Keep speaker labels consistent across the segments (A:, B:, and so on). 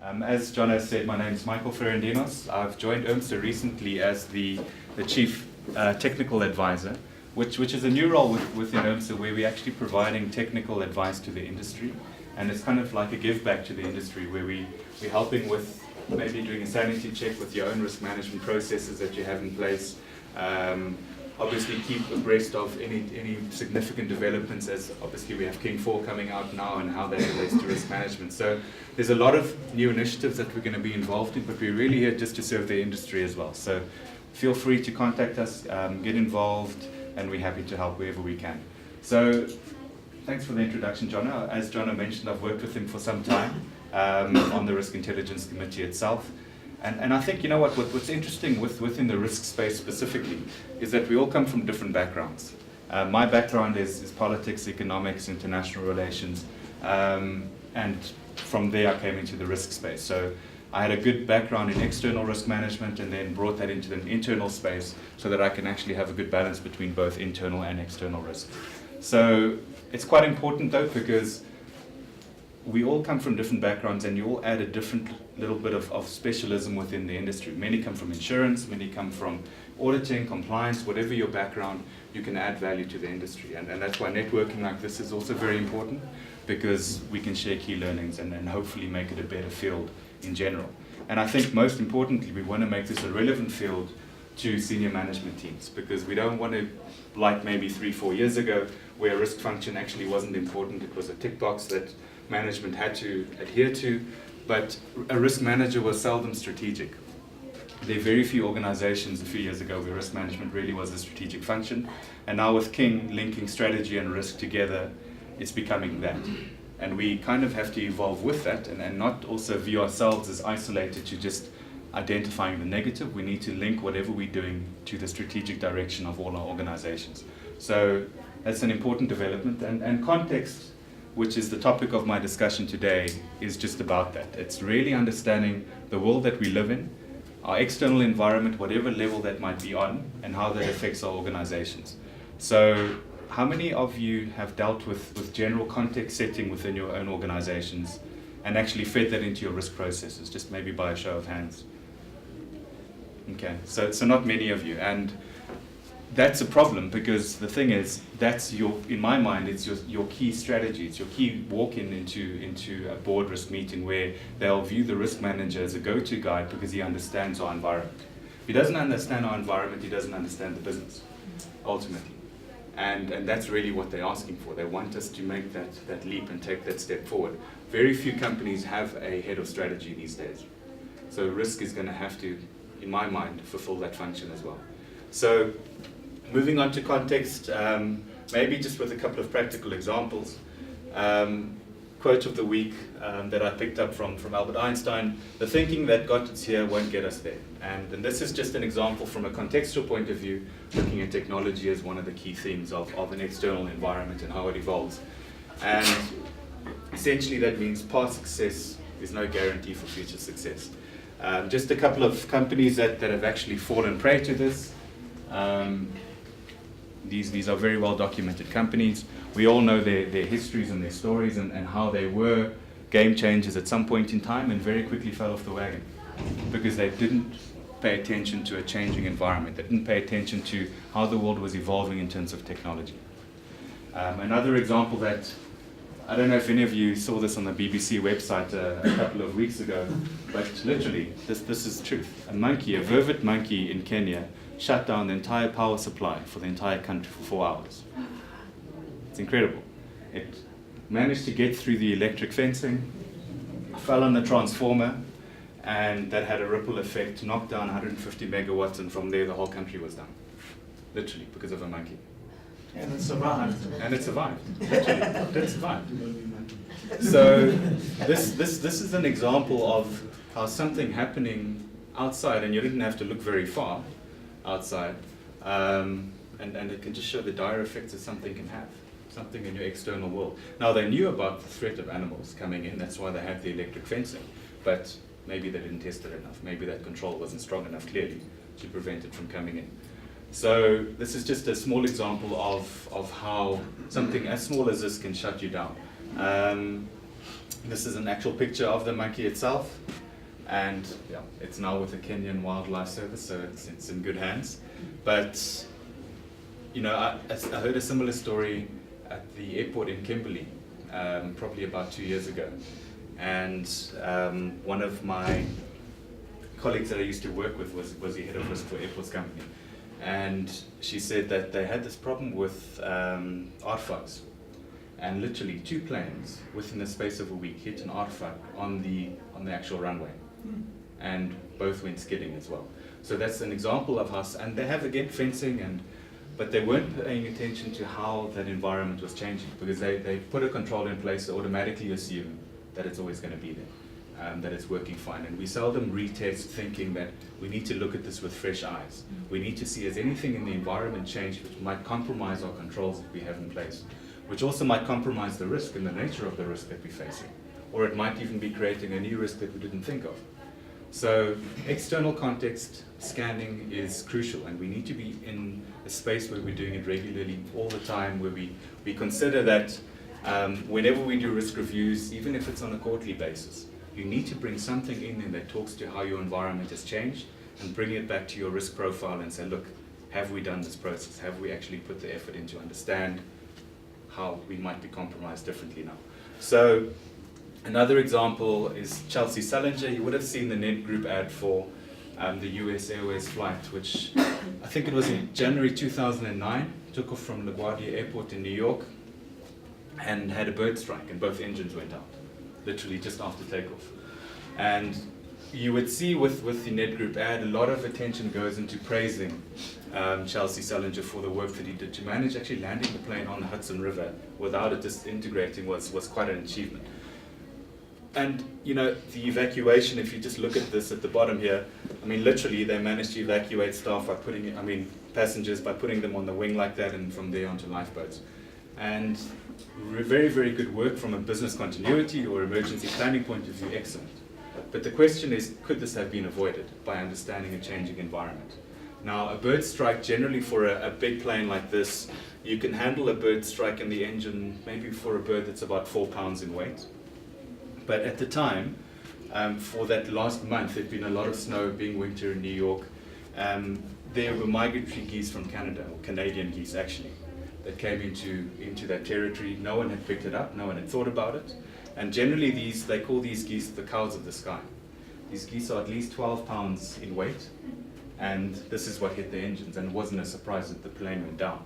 A: As John has said, my name is Michael Ferendinos. I've joined UMSA recently as the Chief Technical Advisor, which is a new role within UMSA where we're actually providing technical advice to the industry. And it's kind of like a give back to the industry where we're helping with maybe doing a sanity check with your own risk management processes that you have in place. Obviously keep abreast of any significant developments, as obviously we have King 4 coming out now and how that relates to risk management. So there's a lot of new initiatives that we're going to be involved in, but we're really here just to serve the industry as well. So feel free to contact us, get involved, and we're happy to help wherever we can. So thanks for the introduction, Jono. As Jono mentioned, I've worked with him for some time on the Risk Intelligence Committee itself. And I think, you know what's interesting within the risk space specifically is that we all come from different backgrounds. My background is politics, economics, international relations, and from there I came into the risk space. So I had a good background in external risk management and then brought that into the internal space so that I can actually have a good balance between both internal and external risk. So it's quite important though, because we all come from different backgrounds and you all add a different little bit of specialism within the industry. Many come from insurance, many come from auditing, compliance, whatever your background, you can add value to the industry. And that's why networking like this is also very important, because we can share key learnings and hopefully make it a better field in general. And I think most importantly, we want to make this a relevant field to senior management teams, because we don't want to, like maybe 3-4 years ago, where risk function actually wasn't important. It was a tick box that management had to adhere to, but a risk manager was seldom strategic. There are very few organizations a few years ago where risk management really was a strategic function, and now with King linking strategy and risk together, it's becoming that. And we kind of have to evolve with that and not also view ourselves as isolated to just identifying the negative. We need to link whatever we're doing to the strategic direction of all our organizations. So that's an important development, and context, which is the topic of my discussion today, is just about that. It's really understanding the world that we live in, our external environment, whatever level that might be on, and how that affects our organizations. So how many of you have dealt with general context setting within your own organizations and actually fed that into your risk processes, just maybe by a show of hands? Okay, so not many of you. And that's a problem, because the thing is, that's in my mind, it's your key strategy. It's your key walk-in into a board risk meeting where they'll view the risk manager as a go-to guy because he understands our environment. If he doesn't understand our environment, he doesn't understand the business, ultimately. And that's really what they're asking for. They want us to make that leap and take that step forward. Very few companies have a head of strategy these days. So risk is going to have to, in my mind, fulfill that function as well. So moving on to context, maybe just with a couple of practical examples. Quote of the week that I picked up from Albert Einstein: "The thinking that got us here won't get us there." And this is just an example from a contextual point of view, looking at technology as one of the key themes of an external environment and how it evolves. And essentially that means past success is no guarantee for future success. Just a couple of companies that have actually fallen prey to this. These are very well documented companies. We all know their histories and their stories and how they were game changers at some point in time and very quickly fell off the wagon because they didn't pay attention to a changing environment. They didn't pay attention to how the world was evolving in terms of technology. Another example that, I don't know if any of you saw this on the BBC website a couple of weeks ago, but literally, this is truth. A vervet monkey in Kenya shut down the entire power supply for the entire country for 4 hours. It's incredible. It managed to get through the electric fencing, fell on the transformer, and that had a ripple effect, knocked down 150 megawatts, and from there the whole country was down. Literally, because of a monkey.
B: And it survived.
A: And it survived. Literally, it survived. So this is an example of how something happening outside, and you didn't have to look very far outside, and it can just show the dire effects that something can have, something in your external world. Now they knew about the threat of animals coming in, that's why they had the electric fencing, but maybe they didn't test it enough, maybe that control wasn't strong enough clearly to prevent it from coming in. So this is just a small example of how something as small as this can shut you down. This is an actual picture of the monkey itself. and yeah, it's now with the Kenyan Wildlife Service, so it's in good hands. But you know, I heard a similar story at the airport in Kimberley, probably about 2 years ago, and one of my colleagues that I used to work with was the head of risk for airports company, and she said that they had this problem with artifacts, and literally 2 planes within the space of a week hit an artifact on the actual runway, and both went skidding as well. So that's an example of how, and they have again fencing, but they weren't paying attention to how that environment was changing, because they put a control in place that automatically assume that it's always going to be there, that it's working fine. And we seldom retest thinking that we need to look at this with fresh eyes. We need to see has anything in the environment changed which might compromise our controls that we have in place, which also might compromise the risk and the nature of the risk that we're facing. Or it might even be creating a new risk that we didn't think of. So external context scanning is crucial, and we need to be in a space where we're doing it regularly all the time, where we consider that whenever we do risk reviews, even if it's on a quarterly basis, you need to bring something in there that talks to how your environment has changed, and bring it back to your risk profile and say, look, have we done this process? Have we actually put the effort in to understand how we might be compromised differently now? So another example is Chelsea Salinger. You would have seen the Net Group ad for the US Airways flight, which I think it was in January 2009, took off from LaGuardia Airport in New York and had a bird strike, and both engines went out, literally just after takeoff. And you would see with the Net Group ad, a lot of attention goes into praising Chelsea Salinger for the work that he did to manage actually landing the plane on the Hudson River without it disintegrating was quite an achievement. And you know, the evacuation, if you just look at this at the bottom here, I mean literally they managed to evacuate staff by passengers by putting them on the wing like that, and from there onto lifeboats. And very, very good work from a business continuity or emergency planning point of view, excellent. But the question is, could this have been avoided by understanding a changing environment? Now, a bird strike, generally for a big plane like this, you can handle a bird strike in the engine, maybe for a bird that's about 4 pounds in weight. But at the time, for that last month, there'd been a lot of snow, being winter in New York. There were migratory geese from Canada, or Canadian geese actually, that came into that territory. No one had picked it up, no one had thought about it. And generally they call these geese the cows of the sky. These geese are at least 12 pounds in weight, and this is what hit the engines, and it wasn't a surprise that the plane went down.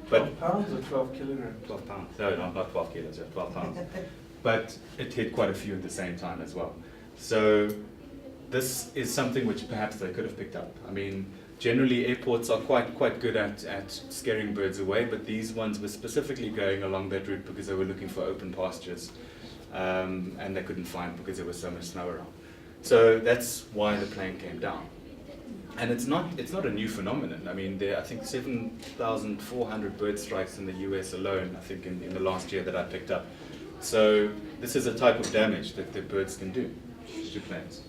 B: 12 pounds or 12 kilograms?
A: 12 pounds, no, not 12 kilos, yeah, 12 pounds. But it hit quite a few at the same time as well. So this is something which perhaps they could have picked up. I mean, generally airports are quite good at scaring birds away, but these ones were specifically going along that route because they were looking for open pastures, and they couldn't find because there was so much snow around. So that's why the plane came down. And it's not a new phenomenon. I mean, there are, I think, 7,400 bird strikes in the US alone, I think, in the last year that I picked up. So this is a type of damage that the birds can do to planes.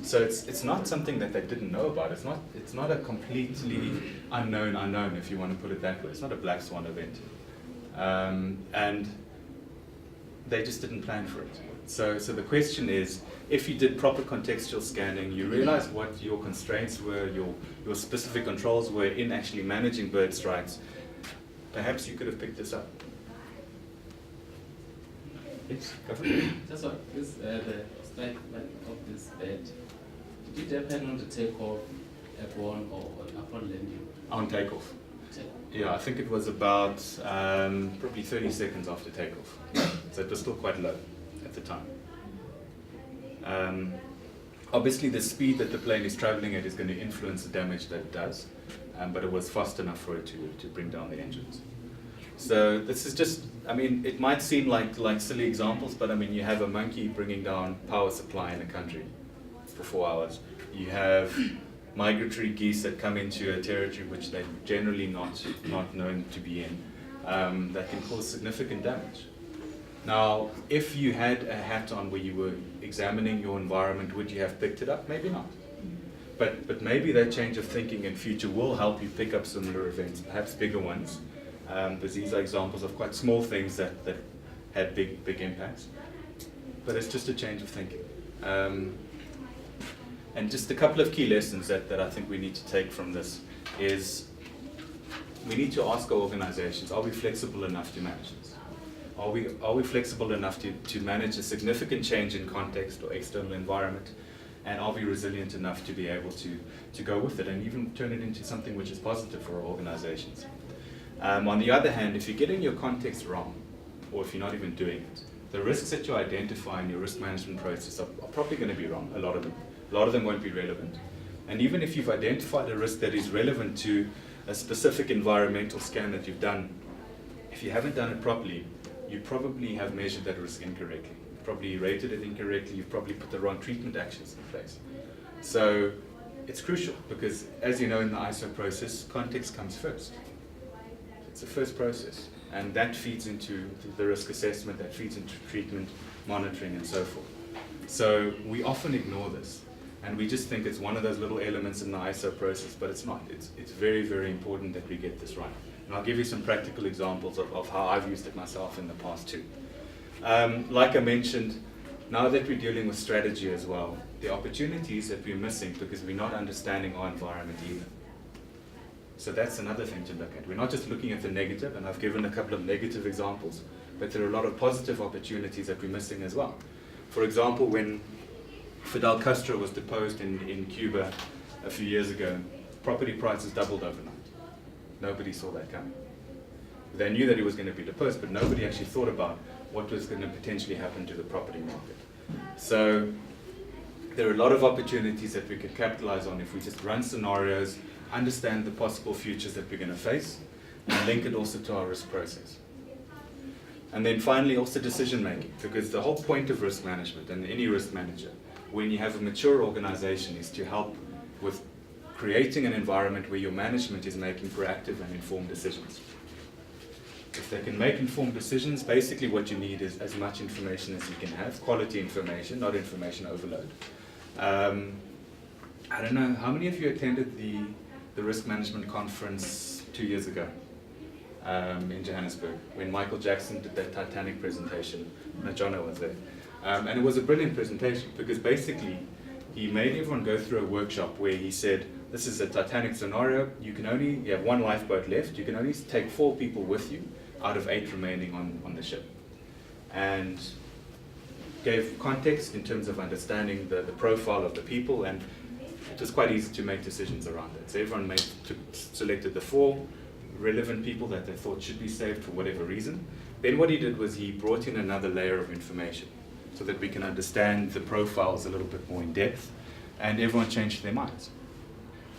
A: So it's not something that they didn't know about. It's not a completely unknown, if you want to put it that way. It's not a black swan event. And they just didn't plan for it. So the question is, if you did proper contextual scanning, you realized what your constraints were, your specific controls were in actually managing bird strikes, perhaps you could have picked this up. Yes, go for it.
C: That's what this the strike of this bird. Did it depend on the takeoff, airborne, or upon landing?
A: On takeoff. Yeah, I think it was about probably 30 seconds after takeoff. So it was still quite low at the time. Obviously, the speed that the plane is traveling at is going to influence the damage that it does, but it was fast enough for it to bring down the engines. So this is just, I mean, it might seem like silly examples, but I mean, you have a monkey bringing down power supply in a country for 4 hours. You have migratory geese that come into a territory which they're generally not known to be in, that can cause significant damage. Now, if you had a hat on where you were examining your environment, would you have picked it up? Maybe not. But maybe that change of thinking in future will help you pick up similar events, perhaps bigger ones. Because these are examples of quite small things that had big impacts. But it's just a change of thinking. And just a couple of key lessons that I think we need to take from this is we need to ask our organizations, are we flexible enough to manage this? Are we flexible enough to manage a significant change in context or external environment? And are we resilient enough to be able to go with it and even turn it into something which is positive for our organizations? On the other hand, if you're getting your context wrong, or if you're not even doing it, the risks that you identify in your risk management process are probably going to be wrong, a lot of them. A lot of them won't be relevant. And even if you've identified a risk that is relevant to a specific environmental scan that you've done, if you haven't done it properly, you probably have measured that risk incorrectly. You've probably rated it incorrectly, you've probably put the wrong treatment actions in place. So it's crucial because, as you know, in the ISO process, context comes first. It's the first process, and that feeds into the risk assessment, that feeds into treatment, monitoring, and so forth. So we often ignore this, and we just think it's one of those little elements in the ISO process, but it's not. It's very, very important that we get this right. And I'll give you some practical examples of how I've used it myself in the past too. Like I mentioned, now that we're dealing with strategy as well, the opportunities that we're missing because we're not understanding our environment either. So that's another thing to look at. We're not just looking at the negative, and I've given a couple of negative examples, but there are a lot of positive opportunities that we're missing as well. For example, when Fidel Castro was deposed in Cuba a few years ago, property prices doubled overnight. Nobody saw that coming. They knew that he was going to be deposed, but nobody actually thought about what was going to potentially happen to the property market. So there are a lot of opportunities that we could capitalize on if we just run scenarios, understand the possible futures that we're going to face, and link it also to our risk process. And then finally, also decision making, because the whole point of risk management and any risk manager, when you have a mature organization, is to help with creating an environment where your management is making proactive and informed decisions. If they can make informed decisions, basically what you need is as much information as you can have, quality information, not information overload. I don't know, how many of you attended the risk management conference 2 years ago in Johannesburg, when Michael Jackson did that Titanic presentation? Jono was there. And it was a brilliant presentation because basically he made everyone go through a workshop where he said, this is a Titanic scenario, you have one lifeboat left, you can only take 4 people with you out of 8 remaining on the ship. And gave context in terms of understanding the profile of the people, and it was quite easy to make decisions around it. So everyone selected the 4 relevant people that they thought should be saved for whatever reason. Then what he did was he brought in another layer of information so that we can understand the profiles a little bit more in depth, and everyone changed their minds.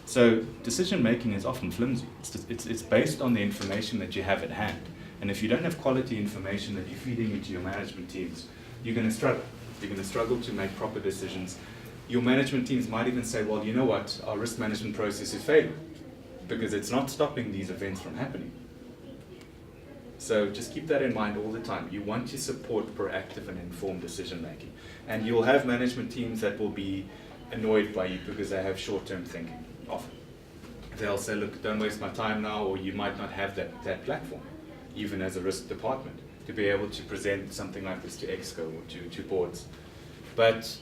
A: So decision making is often flimsy. It's based on the information that you have at hand. And if you don't have quality information that you're feeding into your management teams, you're going to struggle. You're going to struggle to make proper decisions. Your management teams might even say, well, you know what, our risk management process is failing because it's not stopping these events from happening. So just keep that in mind all the time. You want to support proactive and informed decision making. And you'll have management teams that will be annoyed by you because they have short-term thinking often. They'll say, look, don't waste my time now, or you might not have that platform, even as a risk department, to be able to present something like this to EXCO or to boards. But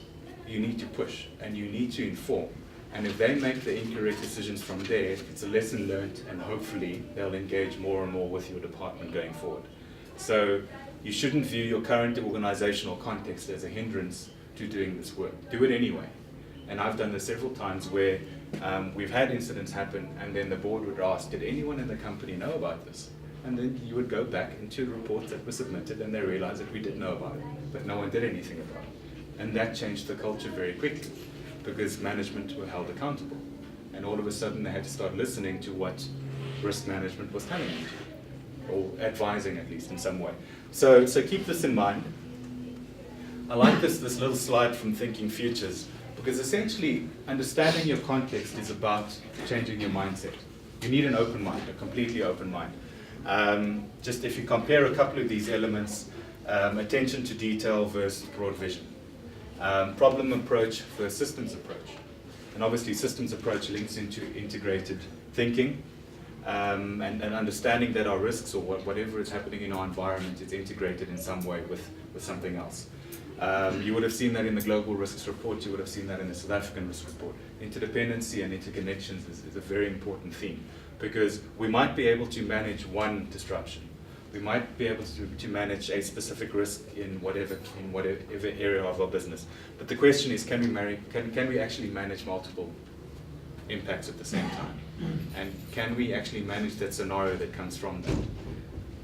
A: you need to push and you need to inform. And if they make the incorrect decisions from there, it's a lesson learned, and hopefully they'll engage more and more with your department going forward. So you shouldn't view your current organizational context as a hindrance to doing this work. Do it anyway. And I've done this several times where we've had incidents happen, and then the board would ask, did anyone in the company know about this? And then you would go back into reports that were submitted, and they realized that we did know about it, but no one did anything about it. And that changed the culture very quickly, because management were held accountable. And all of a sudden they had to start listening to what risk management was telling them to, or advising at least in some way. So keep this in mind. I like this little slide from Thinking Futures, because essentially understanding your context is about changing your mindset. You need an open mind, a completely open mind. Just if you compare a couple of these elements, attention to detail versus broad vision. Problem approach versus systems approach. And obviously systems approach links into integrated thinking and understanding that our risks or whatever is happening in our environment is integrated in some way with something else. You would have seen that in the global risks report, you would have seen that in the South African risk report. Interdependency and interconnections is a very important theme, because we might be able to manage one disruption. We might be able to manage a specific risk in whatever area of our business. But the question is, can we actually manage multiple impacts at the same time? And can we actually manage that scenario that comes from that?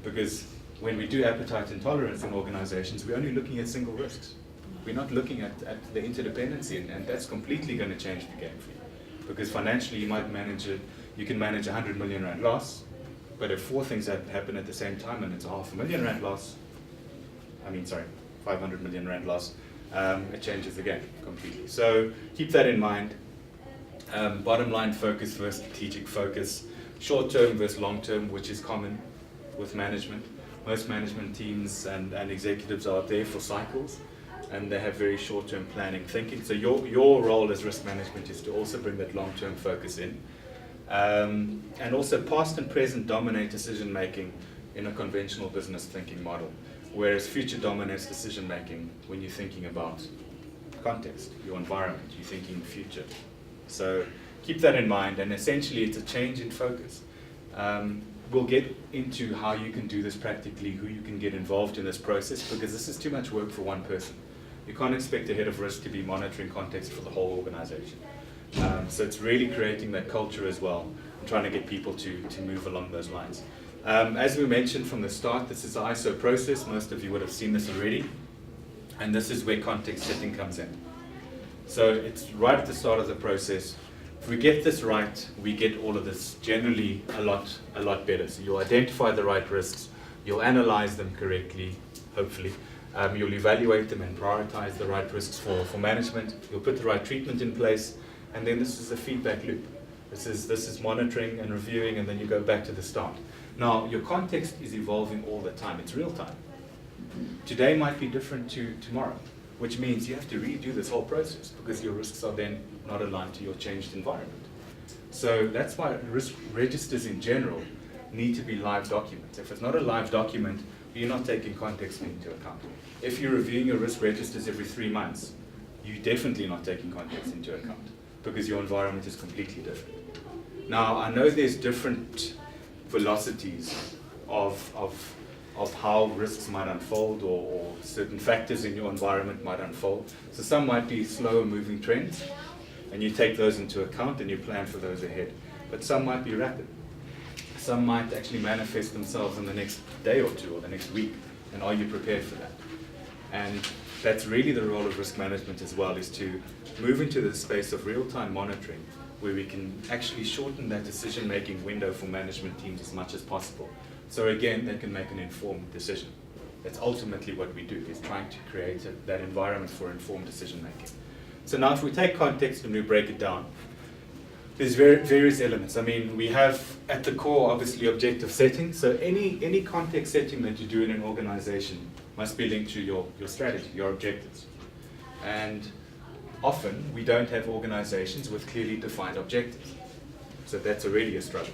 A: Because when we do appetite and tolerance in organizations, we're only looking at single risks. We're not looking at the interdependency, and that's completely going to change the game for you. Because financially, you can manage 100 million rand loss, but if 4 things happen at the same time and it's a 500,000 rand loss, 500 million rand loss, it changes the game completely. So keep that in mind. Bottom line focus versus strategic focus, short term versus long term, which is common with management. Most management teams and executives are there for cycles, and they have very short term planning thinking. So your role as risk management is to also bring that long term focus in. And also past and present dominate decision making in a conventional business thinking model, whereas future dominates decision making when you're thinking about context, your environment, you're thinking future. So keep that in mind, and essentially it's a change in focus. We'll get into how you can do this practically, who you can get involved in this process, because this is too much work for one person. You can't expect a head of risk to be monitoring context for the whole organization. So it's really creating that culture as well, and trying to get people to move along those lines. As we mentioned from the start, this is the ISO process. Most of you would have seen this already. And this is where context setting comes in. So it's right at the start of the process. If we get this right, we get all of this generally a lot better. So you'll identify the right risks, you'll analyze them correctly, hopefully. You'll evaluate them and prioritize the right risks for management. You'll put the right treatment in place, and then this is a feedback loop. This is monitoring and reviewing, and then you go back to the start. Now, your context is evolving all the time. It's real time. Today might be different to tomorrow, which means you have to redo this whole process because your risks are then not aligned to your changed environment. So that's why risk registers in general need to be live documents. If it's not a live document, you're not taking context into account. If you're reviewing your risk registers every 3 months, you're definitely not taking context into account because your environment is completely different. Now, I know there's different velocities of how risks might unfold or certain factors in your environment might unfold. So some might be slower moving trends, and you take those into account and you plan for those ahead. But some might be rapid. Some might actually manifest themselves in the next day or two or the next week, and are you prepared for that? And that's really the role of risk management as well, is to move into the space of real-time monitoring, where we can actually shorten that decision-making window for management teams as much as possible. So again, they can make an informed decision. That's ultimately what we do, is trying to create that environment for informed decision-making. So now if we take context and we break it down, there's various elements. I mean, we have at the core, obviously, objective setting. So any context setting that you do in an organization must be linked to your strategy, your objectives. And often, we don't have organizations with clearly defined objectives. So that's already a struggle.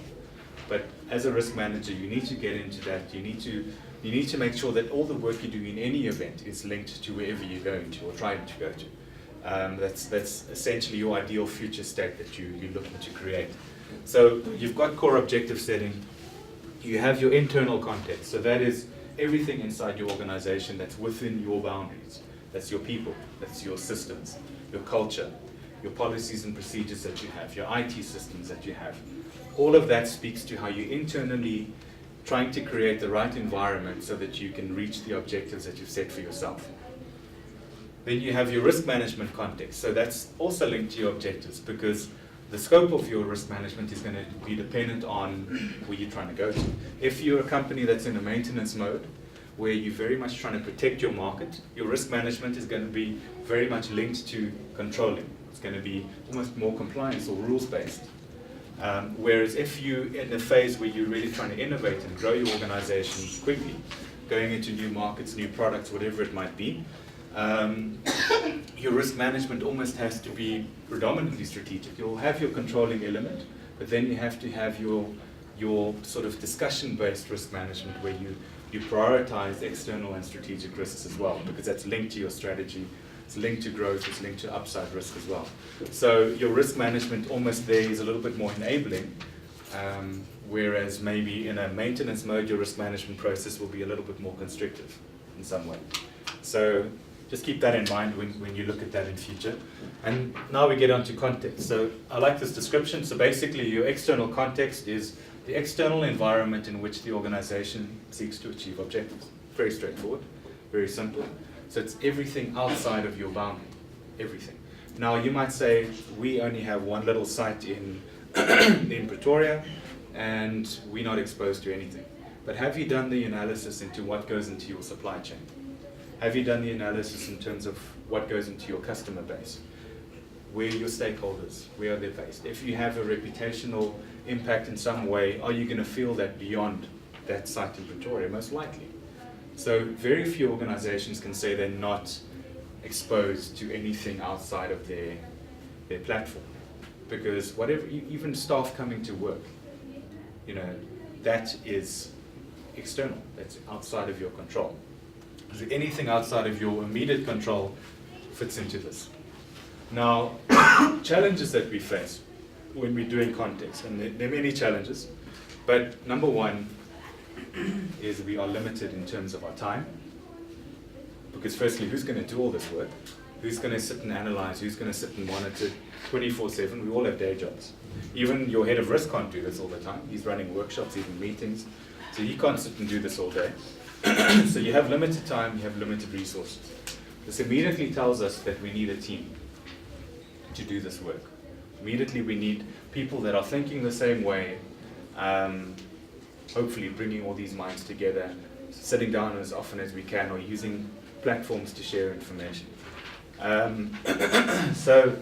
A: But as a risk manager, you need to get into that. You need to make sure that all the work you do in any event is linked to wherever you're going to or trying to go to. That's essentially your ideal future state that you're looking to create. So you've got core objective setting. You have your internal context. So that is everything inside your organization that's within your boundaries. That's your people. That's your systems, your culture, your policies and procedures that you have, your IT systems that you have. All of that speaks to how you're internally trying to create the right environment so that you can reach the objectives that you've set for yourself. Then you have your risk management context. So that's also linked to your objectives, because the scope of your risk management is going to be dependent on where you're trying to go to. If you're a company that's in a maintenance mode, where you're very much trying to protect your market, your risk management is going to be very much linked to controlling. It's going to be almost more compliance or rules-based. Whereas if you're in a phase where you're really trying to innovate and grow your organization quickly, going into new markets, new products, whatever it might be, your risk management almost has to be predominantly strategic. You'll have your controlling element, but then you have to have your your sort of discussion-based risk management, where you prioritize external and strategic risks as well, because that's linked to your strategy, it's linked to growth, it's linked to upside risk as well. So your risk management almost there is a little bit more enabling, whereas maybe in a maintenance mode, your risk management process will be a little bit more constrictive in some way. So just keep that in mind when you look at that in future. And now we get on to context. So I like this description. So basically your external context is the external environment in which the organization seeks to achieve objectives. Very straightforward, very simple. So it's everything outside of your boundary, everything. Now you might say, we only have one little site in Pretoria, and we're not exposed to anything. But have you done the analysis into what goes into your supply chain? Have you done the analysis in terms of what goes into your customer base? Where are your stakeholders? Where are they based? If you have a reputational impact in some way, are you going to feel that beyond that site in Pretoria? Most likely. So very few organizations can say they're not exposed to anything outside of their platform. Because whatever, even staff coming to work, that is external, that's outside of your control. So anything outside of your immediate control fits into this. Now, challenges that we face when we're doing context, and there are many challenges, but number one is we are limited in terms of our time. Because firstly, who's going to do all this work? Who's going to sit and analyze? Who's going to sit and monitor 24/7? We all have day jobs. Even your head of risk can't do this all the time. He's running workshops, even meetings. So he can't sit and do this all day. So you have limited time, you have limited resources. This immediately tells us that we need a team to do this work. Immediately we need people that are thinking the same way, hopefully bringing all these minds together, sitting down as often as we can, or using platforms to share information. So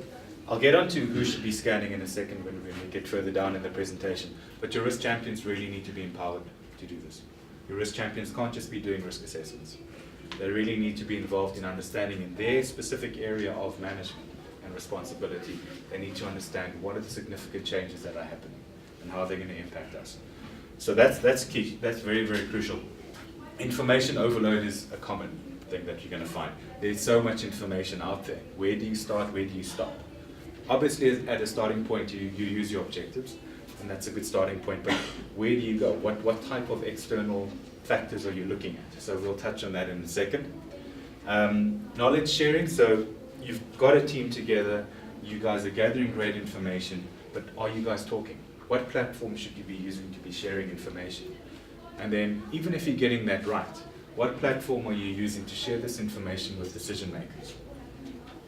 A: I'll get on to who should be scanning in a second when we get further down in the presentation. But your risk champions really need to be empowered to do this. Your risk champions can't just be doing risk assessments. They really need to be involved in understanding in their specific area of management and responsibility. They need to understand what are the significant changes that are happening and how they're going to impact us. So that's key. That's very, very crucial. Information overload is a common thing that you're going to find. There's so much information out there. Where do you start? Where do you stop? Obviously, at a starting point, you use your objectives, and that's a good starting point. But where do you go? What type of external factors are you looking at? So we'll touch on that in a second. Knowledge sharing. So you've got a team together. You guys are gathering great information, but are you guys talking? What platform should you be using to be sharing information? And then, even if you're getting that right, what platform are you using to share this information with decision makers?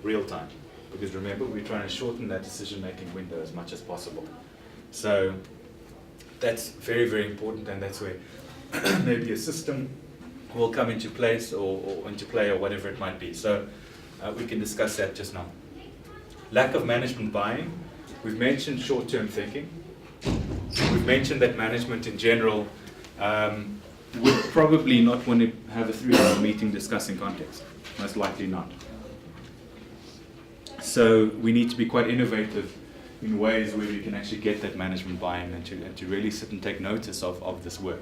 A: Real time. Because remember, we're trying to shorten that decision-making window as much as possible. So that's very, very important, and that's where maybe a system will come into place or into play or whatever it might be. So we can discuss that just now. Lack of management buy-in. We've mentioned short-term thinking. We've mentioned that management in general would probably not want to have a 3-hour meeting discussing context. Most likely not. So we need to be quite innovative in ways where we can actually get that management buy-in and to really sit and take notice of this work.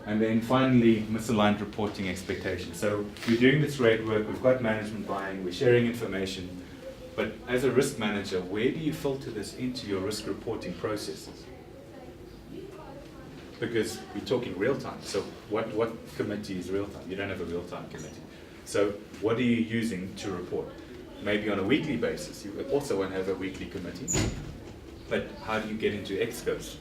A: And then finally, misaligned reporting expectations. So we're doing this great work, we've got management buy-in, we're sharing information, but as a risk manager, where do you filter this into your risk reporting processes? Because we're talking real time. So what committee is real time? You don't have a real time committee. So what are you using to report? Maybe on a weekly basis. You also won't have a weekly committee. But how do you get into ExCo's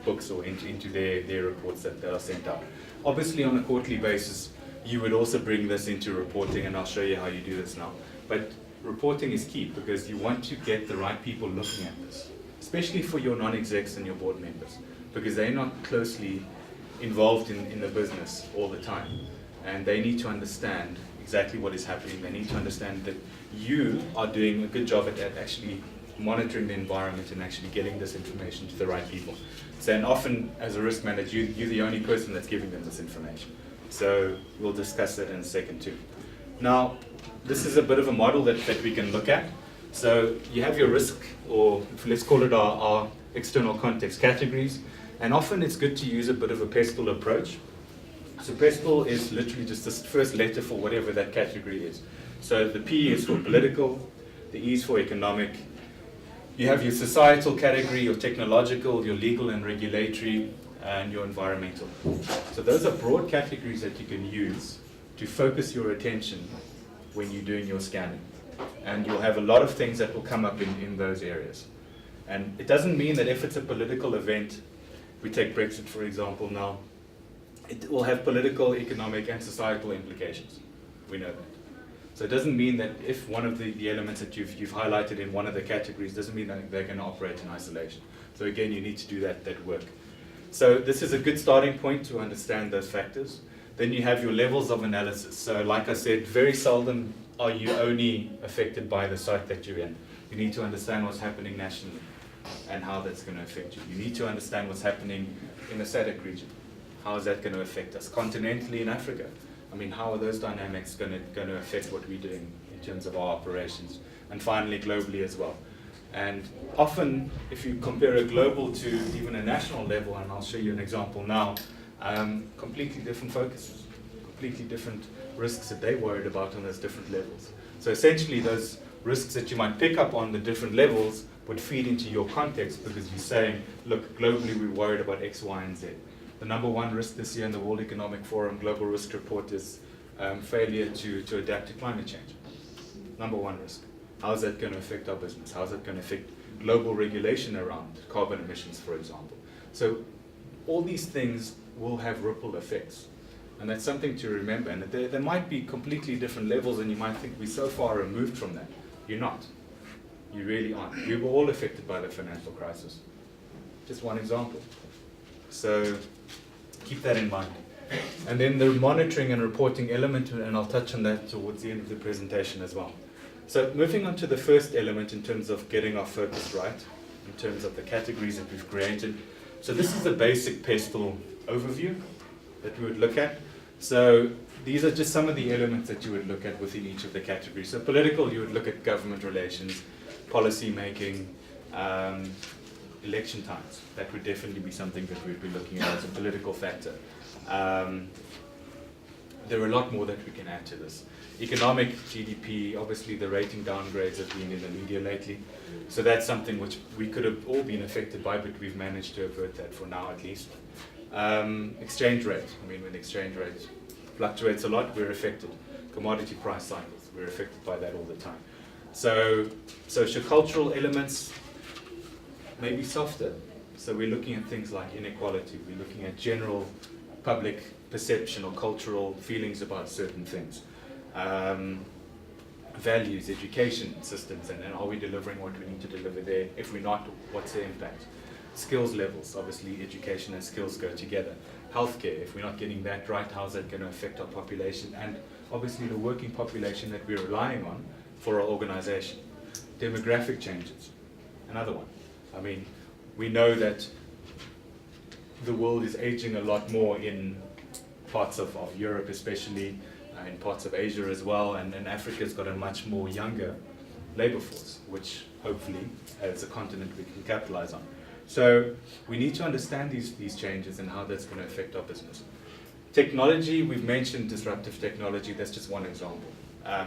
A: books or into their reports that are sent out? Obviously on a quarterly basis, you would also bring this into reporting, and I'll show you how you do this now. But reporting is key because you want to get the right people looking at this, especially for your non-execs and your board members, because they're not closely involved in the business all the time. And they need to understand exactly what is happening. They need to understand that you are doing a good job at actually monitoring the environment and actually getting this information to the right people. So, and often as a risk manager, you're the only person that's giving them this information. So we'll discuss that in a second too. Now, this is a bit of a model that we can look at. So you have your risk, or let's call it our external context categories. And often it's good to use a bit of a pestle approach. So pestle is literally just the first letter for whatever that category is. So the P is for political, the E is for economic. You have your societal category, your technological, your legal and regulatory, and your environmental. So those are broad categories that you can use to focus your attention when you're doing your scanning. And you'll have a lot of things that will come up in those areas. And it doesn't mean that if it's a political event, we take Brexit for example now, it will have political, economic and societal implications. We know that. So it doesn't mean that if one of the elements that you've highlighted in one of the categories doesn't mean that they're going to operate in isolation. So again, you need to do that work. So this is a good starting point to understand those factors. Then you have your levels of analysis. So like I said, very seldom are you only affected by the site that you're in. You need to understand what's happening nationally and how that's going to affect you. You need to understand what's happening in the SADC region. How is that going to affect us? Continentally in Africa, I mean, how are those dynamics going to affect what we're doing in terms of our operations? And finally, globally as well. And often, if you compare a global to even a national level, and I'll show you an example now, completely different focuses, completely different risks that they're worried about on those different levels. So essentially, those risks that you might pick up on the different levels would feed into your context because you're saying, look, globally we're worried about X, Y, and Z. The number one risk this year in the World Economic Forum Global Risk Report is failure to adapt to climate change. Number one risk. How is that going to affect our business? How is that going to affect global regulation around carbon emissions, for example? So all these things will have ripple effects. And that's something to remember. And there might be completely different levels and you might think we're so far removed from that. You're not. You really aren't. We were all affected by the financial crisis. Just one example. So keep that in mind. And then the monitoring and reporting element, and I'll touch on that towards the end of the presentation as well. So moving on to the first element in terms of getting our focus right, in terms of the categories that we've created. So this is a basic pestle overview that we would look at. So these are just some of the elements that you would look at within each of the categories. So political, you would look at government relations, policy making, election times. That would definitely be something that we'd be looking at as a political factor. There are a lot more that we can add to this. Economic, GDP, obviously the rating downgrades have been in the media lately. So that's something which we could have all been affected by, but we've managed to avert that for now at least. Exchange rate. I mean, when the exchange rate fluctuates a lot, we're affected. Commodity price cycles, we're affected by that all the time. So sociocultural elements may be softer. So we're looking at things like inequality. We're looking at general public perception or cultural feelings about certain things. Values, education systems, and are we delivering what we need to deliver there? If we're not, what's the impact? Skills levels, obviously education and skills go together. Healthcare, if we're not getting that right, how's that going to affect our population? And obviously the working population that we're relying on for our organization. Demographic changes, another one. I mean, we know that the world is aging a lot more in parts of Europe especially, in parts of Asia as well, and Africa's got a much more younger labor force, which hopefully as a continent we can capitalize on. So we need to understand these changes and how that's going to affect our business. Technology, we've mentioned disruptive technology, that's just one example.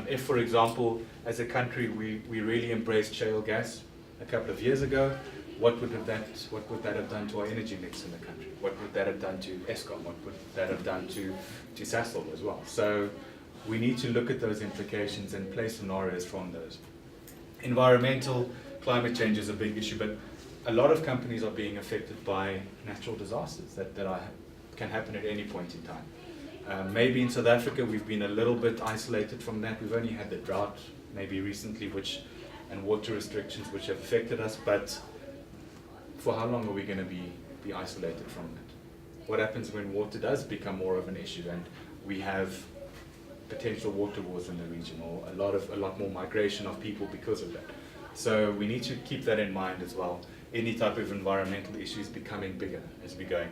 A: If, for example, as a country we really embraced shale gas a couple of years ago, what would that have done to our energy mix in the country? What would that have done to Eskom? What would that have done to Sasol as well? So we need to look at those implications and play scenarios from those. Environmental, climate change is a big issue, but a lot of companies are being affected by natural disasters that can happen at any point in time. Maybe in South Africa we've been a little bit isolated from that. We've only had the drought maybe recently, and water restrictions which have affected us, but for how long are we going to be isolated from that? What happens when water does become more of an issue and we have potential water wars in the region, or a lot more migration of people because of that? So we need to keep that in mind as well. Any type of environmental issues becoming bigger as we go.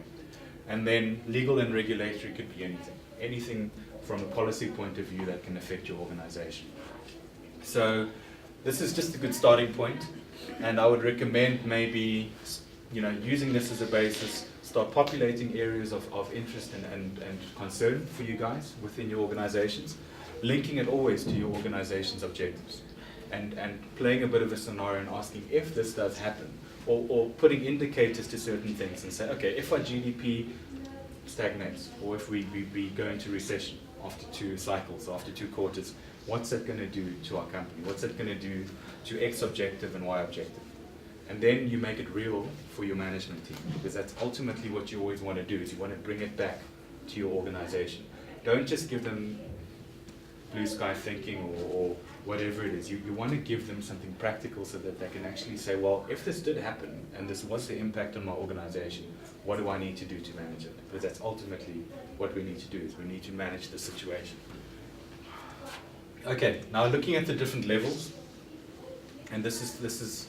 A: And then legal and regulatory could be anything. Anything from a policy point of view that can affect your organization. So this is just a good starting point, and I would recommend maybe using this as a basis, start populating areas of interest and concern for you guys within your organizations, linking it always to your organization's objectives, and playing a bit of a scenario and asking if this does happen, or putting indicators to certain things and say, okay, if our GDP stagnates, or if we go into recession after 2 cycles, after 2 quarters, what's that going to do to our company? What's that going to do to X objective and Y objective? And then you make it real for your management team, because that's ultimately what you always want to do, is you want to bring it back to your organization. Don't just give them blue sky thinking or whatever it is. You want to give them something practical so that they can actually say, well, if this did happen and this was the impact on my organization, what do I need to do to manage it? Because that's ultimately what we need to do, is we need to manage the situation. Okay, now looking at the different levels, and this is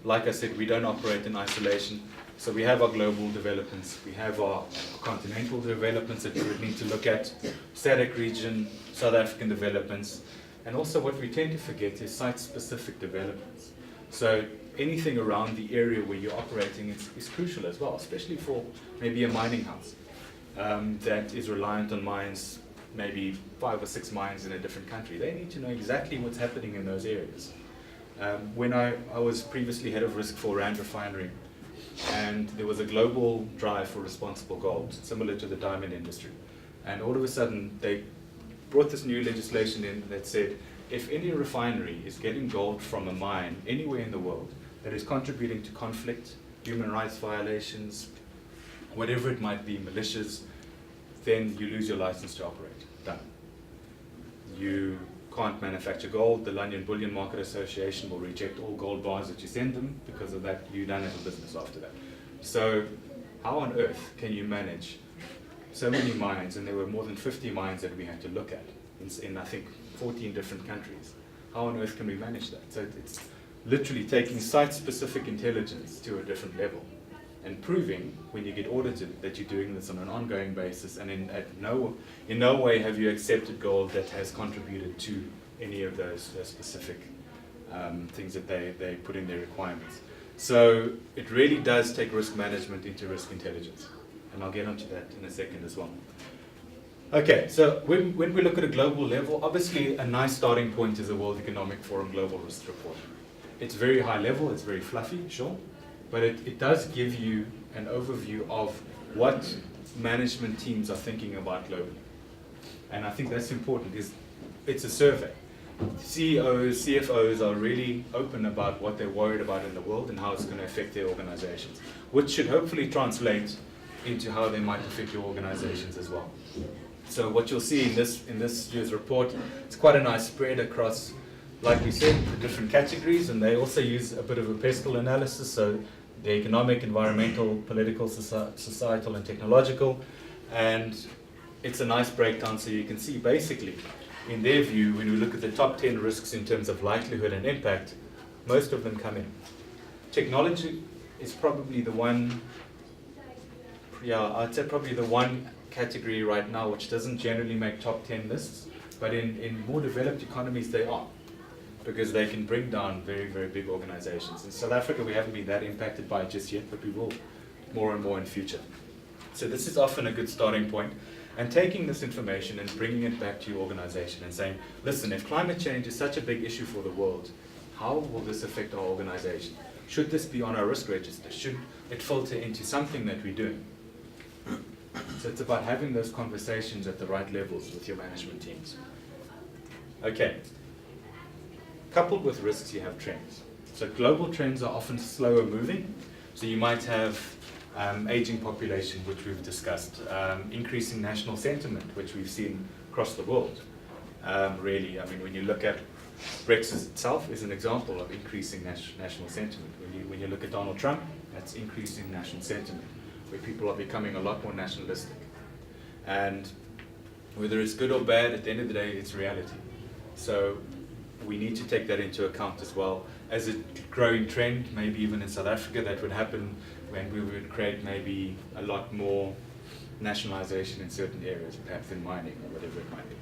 A: like I said, we don't operate in isolation. So we have our global developments, we have our continental developments that we would need to look at, SADC region, South African developments, and also what we tend to forget is site-specific developments. So anything around the area where you're operating is crucial as well, especially for maybe a mining house that is reliant on mines, maybe 5 or 6 mines in a different country. They need to know exactly what's happening in those areas. When I was previously head of risk for Rand Refinery, and there was a global drive for responsible gold, similar to the diamond industry. And all of a sudden, they brought this new legislation in that said, if any refinery is getting gold from a mine anywhere in the world that is contributing to conflict, human rights violations, whatever it might be, militias, then you lose your license to operate. Done. You can't manufacture gold. The London Bullion Market Association will reject all gold bars that you send them. Because of that, you're done as a business after that. So how on earth can you manage so many mines, and there were more than 50 mines that we had to look at in I think 14 different countries. How on earth can we manage that? So it's literally taking site-specific intelligence to a different level and proving when you get audited that you're doing this on an ongoing basis, and in no way have you accepted gold that has contributed to any of those specific things that they put in their requirements. So it really does take risk management into risk intelligence. And I'll get onto that in a second as well. Okay, so when we look at a global level, obviously a nice starting point is the World Economic Forum Global Risk Report. It's very high level, it's very fluffy, sure, but it does give you an overview of what management teams are thinking about globally. And I think that's important, is it's a survey. CEOs, CFOs are really open about what they're worried about in the world and how it's going to affect their organizations, which should hopefully translate into how they might affect your organizations as well. So what you'll see in this year's report, it's quite a nice spread across, like we said, the different categories, and they also use a bit of a pestle analysis, so the economic, environmental, political, societal, and technological. And it's a nice breakdown, so you can see basically, in their view, when we look at the top 10 risks in terms of likelihood and impact, most of them come in. Technology is probably the one, I'd say probably the one category right now which doesn't generally make top 10 lists, but in more developed economies they are, because they can bring down very, very big organizations. In South Africa we haven't been that impacted by it just yet, but we will more and more in future. So this is often a good starting point, and taking this information and bringing it back to your organization and saying, listen, if climate change is such a big issue for the world, how will this affect our organization? Should this be on our risk register? Should it filter into something that we're doing? So it's about having those conversations at the right levels with your management teams. Okay. Coupled with risks, you have trends. So global trends are often slower moving. So you might have aging population, which we've discussed, increasing national sentiment, which we've seen across the world. Really, I mean, when you look at Brexit itself is an example of increasing national sentiment. When you look at Donald Trump, that's increasing national sentiment, where people are becoming a lot more nationalistic. And whether it's good or bad, at the end of the day, it's reality. So we need to take that into account as well. As a growing trend, maybe even in South Africa, that would happen when we would create maybe a lot more nationalization in certain areas, perhaps in mining or whatever it might be.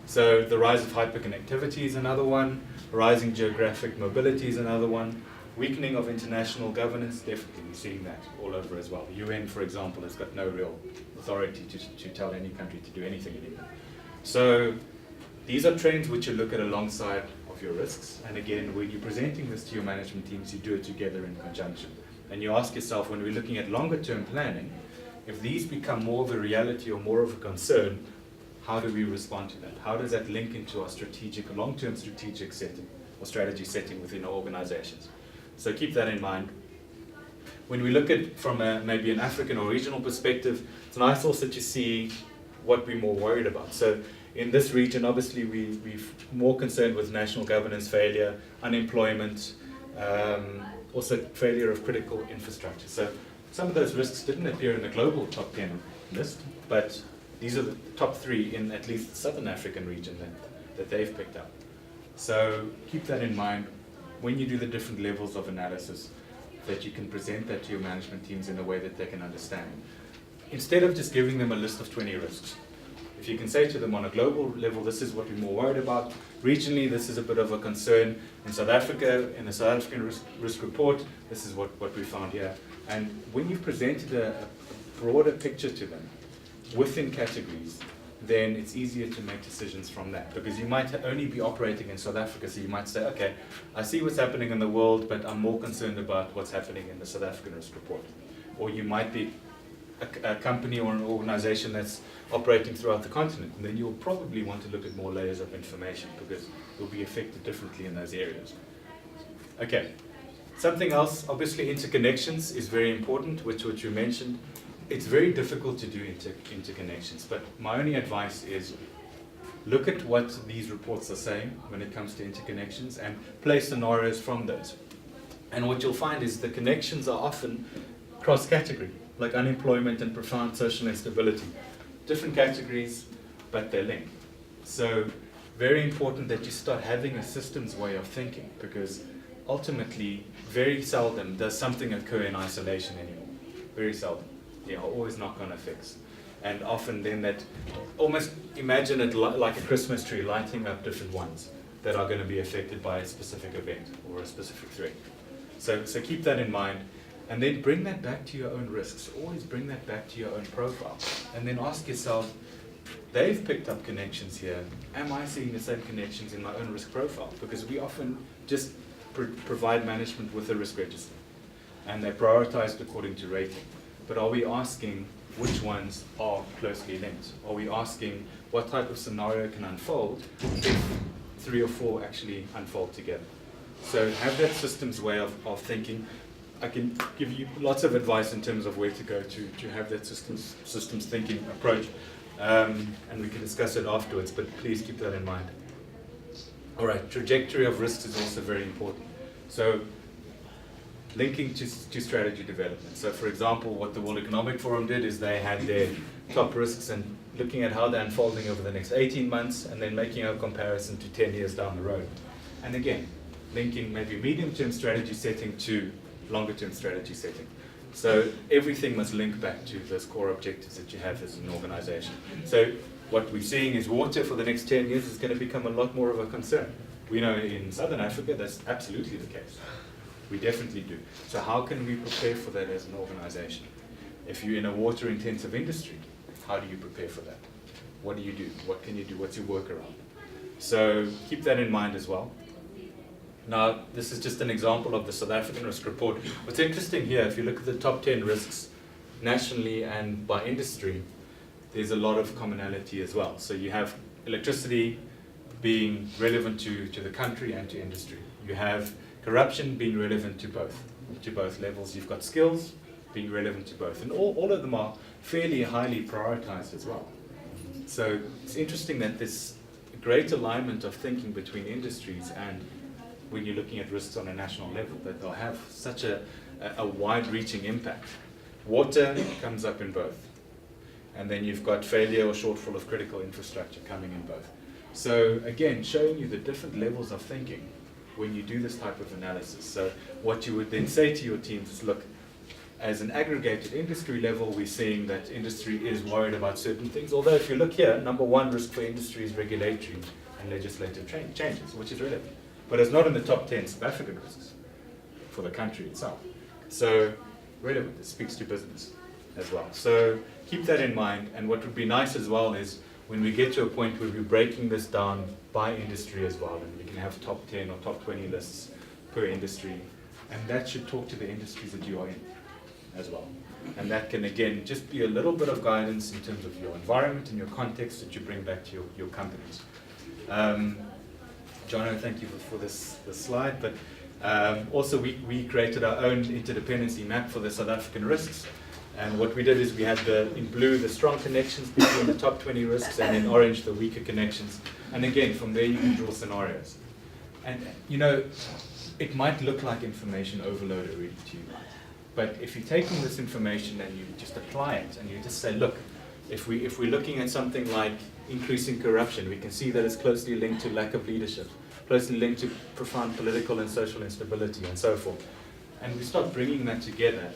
A: So the rise of hyperconnectivity is another one, rising geographic mobility is another one, Weakening of international governance, definitely we're seeing that all over as well. The UN, for example, has got no real authority to tell any country to do anything anymore. So these are trends which you look at alongside of your risks. And again, when you're presenting this to your management teams, you do it together in conjunction. And you ask yourself, when we're looking at longer term planning, if these become more of a reality or more of a concern, how do we respond to that? How does that link into our strategic, long-term strategic setting or strategy setting within our organizations? So keep that in mind. When we look at from maybe an African or regional perspective, it's nice also to see what we're more worried about. So in this region, obviously, we're more concerned with national governance failure, unemployment, also failure of critical infrastructure. So some of those risks didn't appear in the global top 10 list, but these are the top 3 in at least the Southern African region that they've picked up. So keep that in mind when you do the different levels of analysis, that you can present that to your management teams in a way that they can understand. Instead of just giving them a list of 20 risks, if you can say to them on a global level, this is what we're more worried about. Regionally, this is a bit of a concern. In South Africa, in the South African risk report, this is what we found here. And when you've presented a broader picture to them within categories, then it's easier to make decisions from that. Because you might only be operating in South Africa, so you might say, okay, I see what's happening in the world, but I'm more concerned about what's happening in the South African risk report. Or you might be a company or an organization that's operating throughout the continent, and then you'll probably want to look at more layers of information because you'll be affected differently in those areas. Okay, something else, obviously interconnections is very important, which you mentioned. It's very difficult to do interconnections, but my only advice is look at what these reports are saying when it comes to interconnections and play scenarios from those. And what you'll find is the connections are often cross-category, like unemployment and profound social instability. Different categories, but they're linked. So very important that you start having a systems way of thinking, because ultimately, very seldom does something occur in isolation anymore. Very seldom. There are always knock-on effects. And often then that, almost imagine it like a Christmas tree, lighting up different ones that are going to be affected by a specific event or a specific threat. So keep that in mind. And then bring that back to your own risks. Always bring that back to your own profile. And then ask yourself, they've picked up connections here. Am I seeing the same connections in my own risk profile? Because we often just provide management with a risk register. And they're prioritized according to rating. But are we asking which ones are closely linked? Are we asking what type of scenario can unfold if 3 or 4 actually unfold together? So have that systems way of thinking. I can give you lots of advice in terms of where to go to have that systems thinking approach, and we can discuss it afterwards, but please keep that in mind. All right, trajectory of risks is also very important. So linking to strategy development. So for example, what the World Economic Forum did is they had their top risks and looking at how they're unfolding over the next 18 months and then making a comparison to 10 years down the road. And again, linking maybe medium-term strategy setting to longer-term strategy setting. So everything must link back to those core objectives that you have as an organization. So what we're seeing is water for the next 10 years is going to become a lot more of a concern. We know in Southern Africa that's absolutely the case. We definitely do. So how can we prepare for that as an organization? If you're in a water-intensive industry, how do you prepare for that? What do you do? What can you do? What's your workaround? So keep that in mind as well. Now, this is just an example of the South African risk report. What's interesting here, if you look at the top 10 risks nationally and by industry, there's a lot of commonality as well. So you have electricity being relevant to the country and to industry. You have corruption being relevant to both levels. You've got skills being relevant to both. And all of them are fairly highly prioritized as well. So it's interesting that there's a great alignment of thinking between industries and when you're looking at risks on a national level, that they'll have such a wide-reaching impact. Water comes up in both. And then you've got failure or shortfall of critical infrastructure coming in both. So again, showing you the different levels of thinking when you do this type of analysis. So what you would then say to your teams is, look, as an aggregated industry level, we're seeing that industry is worried about certain things. Although if you look here, number 1 risk for industry is regulatory and legislative changes, which is relevant. But it's not in the top 10 South African risks. for the country itself. So relevant, it speaks to business as well. So keep that in mind, and what would be nice as well is when we get to a point where we're breaking this down by industry as well, and we can have top 10 or top 20 lists per industry, and that should talk to the industries that you are in as well. And that can again just be a little bit of guidance in terms of your environment and your context that you bring back to your companies. Jono, thank you for this slide, but also we created our own interdependency map for the South African risks. And what we did is we had in blue the strong connections between the top 20 risks, and in orange the weaker connections. And again, from there you can draw scenarios. And you know, it might look like information overload already to you, but if you're taking this information and you just apply it, and you just say, look, if we're looking at something like increasing corruption, we can see that it's closely linked to lack of leadership, closely linked to profound political and social instability, and so forth. And we start bringing that together,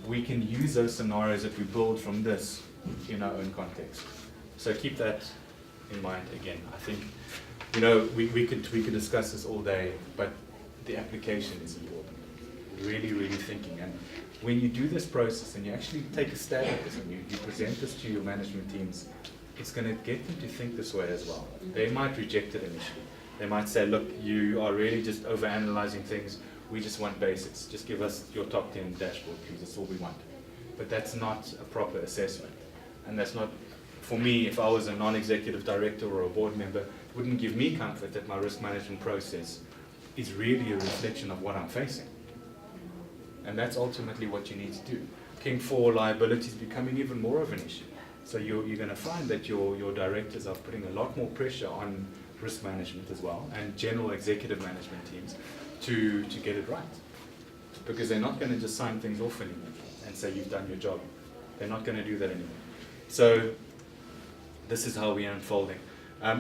A: we can use those scenarios that we build from this in our own context. So keep that in mind again. I think, you know, we could discuss this all day, but the application is important. Really, really thinking. And when you do this process and you actually take a stab at this and you present this to your management teams, it's going to get them to think this way as well. They might reject it initially. They might say, look, you are really just overanalyzing things. We just want basics. Just give us your top 10 dashboard, please. That's all we want. But that's not a proper assessment. And that's not, for me, if I was a non-executive director or a board member, it wouldn't give me comfort that my risk management process is really a reflection of what I'm facing. And that's ultimately what you need to do. King 4 liability is becoming even more of an issue. So you're going to find that your directors are putting a lot more pressure on risk management as well, and general executive management teams to get it right. Because they're not going to just sign things off anymore and say you've done your job. They're not going to do that anymore. So this is how we are unfolding.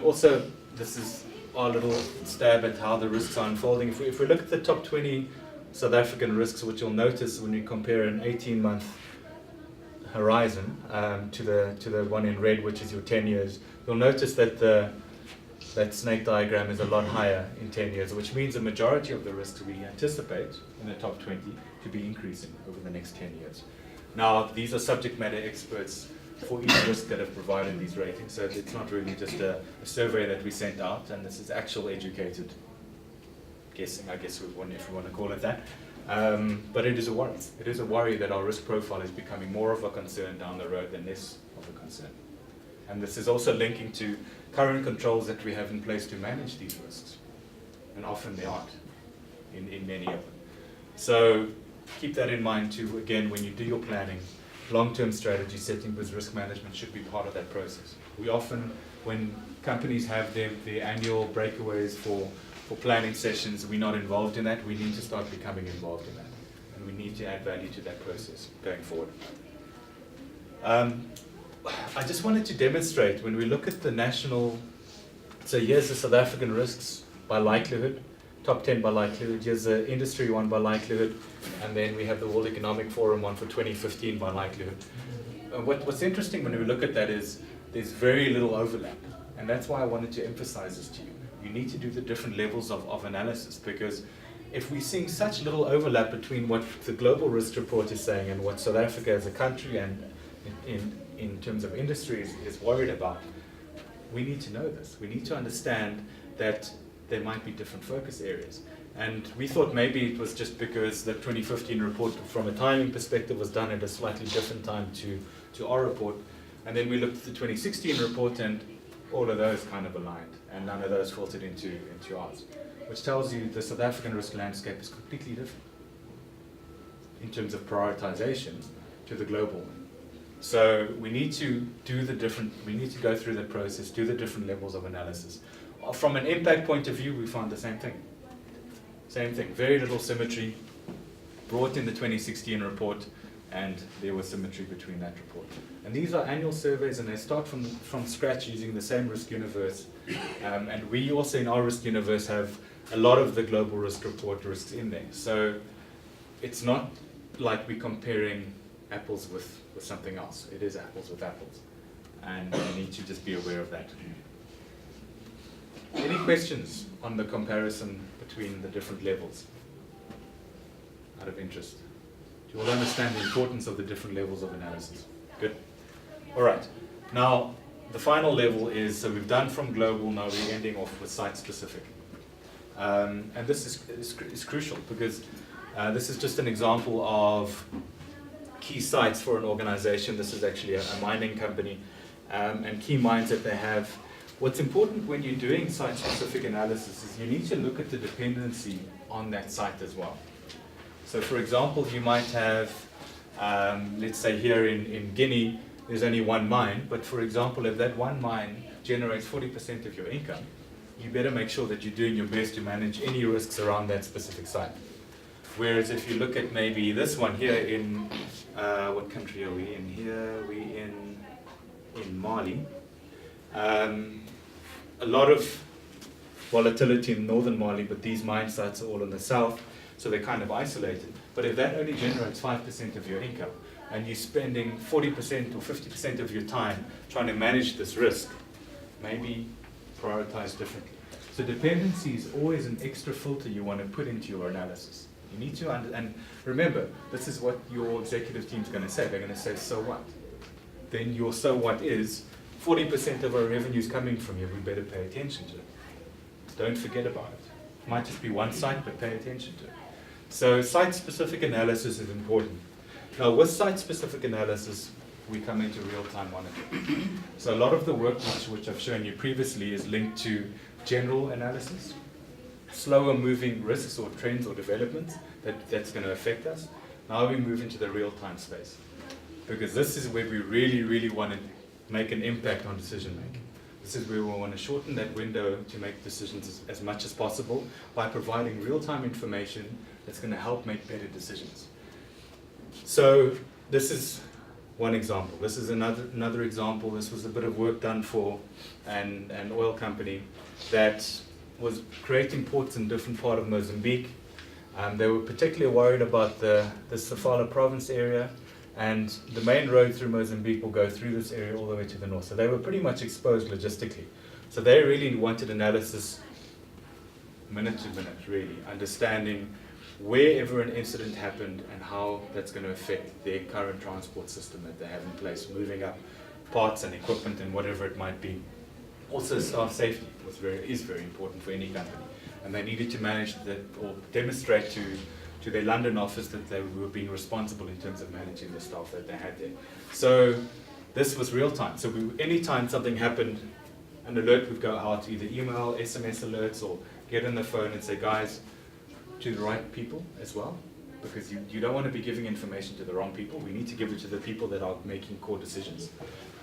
A: Also, this is our little stab at how the risks are unfolding. If we look at the top 20 South African risks, which you'll notice when we compare an 18-month horizon to the one in red, which is your 10 years, you'll notice that that snake diagram is a lot higher in 10 years, which means the majority of the risks we anticipate in the top 20 to be increasing over the next 10 years. Now, these are subject matter experts for each risk that have provided these ratings, so it's not really just a survey that we sent out, and this is actual educated guessing, I guess, if we want to call it that. But it is a worry. It is a worry that our risk profile is becoming more of a concern down the road than less of a concern. And this is also linking to current controls that we have in place to manage these risks. And often they aren't in many of them. So keep that in mind too, again, when you do your planning. Long-term strategy setting with risk management should be part of that process. We often, when companies have their annual breakaways for planning sessions, we're not involved in that. We need to start becoming involved in that. And we need to add value to that process going forward. I just wanted to demonstrate, when we look at the national, so here's the South African risks by likelihood, top 10 by likelihood, here's the industry one by likelihood, and then we have the World Economic Forum one for 2015 by likelihood. What's interesting when we look at that is there's very little overlap, and that's why I wanted to emphasize this to you. You need to do the different levels of analysis, because if we're seeing such little overlap between what the Global Risk Report is saying and what South Africa as a country and in terms of industry is worried about, we need to know this. We need to understand that there might be different focus areas. And we thought maybe it was just because the 2015 report, from a timing perspective, was done at a slightly different time to our report. And then we looked at the 2016 report, and all of those kind of aligned, and none of those filtered into ours, which tells you the South African risk landscape is completely different in terms of prioritization to the global one. So we need to we need to go through that process, do the different levels of analysis. From an impact point of view, we found the same thing. Same thing, very little symmetry, brought in the 2016 report, and there was symmetry between that report. And these are annual surveys, and they start from scratch using the same risk universe. And we also, in our risk universe, have a lot of the global risk report risks in there. So it's not like we're comparing apples with something else. It is apples with apples. And we need to just be aware of that. Any questions on the comparison between the different levels? out of interest? Do you all understand the importance of the different levels of analysis? Good. All right. Now, the final level is, so we've done from global, now we're ending off with site-specific. And this is crucial because this is just an example of key sites for an organization. This is actually a mining company and key mines that they have. What's important when you're doing site-specific analysis is you need to look at the dependency on that site as well. So for example, you might have, let's say here in Guinea, there's only one mine, but for example, if that one mine generates 40% of your income, you better make sure that you're doing your best to manage any risks around that specific site. Whereas if you look at maybe this one here in, what country are we in here? We're in Mali. A lot of volatility in northern Mali, but these mine sites are all in the south, so they're kind of isolated. But if that only generates 5% of your income, and you're spending 40% or 50% of your time trying to manage this risk, maybe prioritize differently. So dependency is always an extra filter you want to put into your analysis. You need to, and remember, this is what your executive team's going to say. They're going to say, so what? Then your so what is, 40% of our revenue is coming from you, we better pay attention to it. Don't forget about it. It might just be one site, but pay attention to it. So site-specific analysis is important. Now with site-specific analysis, we come into real-time monitoring. So a lot of the work which I've shown you previously is linked to general analysis, slower moving risks or trends or developments that's going to affect us. Now we move into the real-time space, because this is where we really, really want to make an impact on decision making. This is where we want to shorten that window to make decisions as much as possible by providing real-time information that's going to help make better decisions. So this is one example. This is another example. This was a bit of work done for an oil company that was creating ports in different part of Mozambique. They were particularly worried about the Sofala province area, and the main road through Mozambique will go through this area all the way to the north. So they were pretty much exposed logistically. So they really wanted analysis minute to minute, really, understanding wherever an incident happened and how that's going to affect their current transport system that they have in place, moving up parts and equipment and whatever it might be. Also, staff safety is very important for any company, and they needed to manage that or demonstrate to their London office that they were being responsible in terms of managing the staff that they had there. So this was real time. So anytime something happened, an alert would go out, either email, SMS alerts, or get on the phone and say, guys, to the right people as well, because you don't want to be giving information to the wrong people. We need to give it to the people that are making core decisions.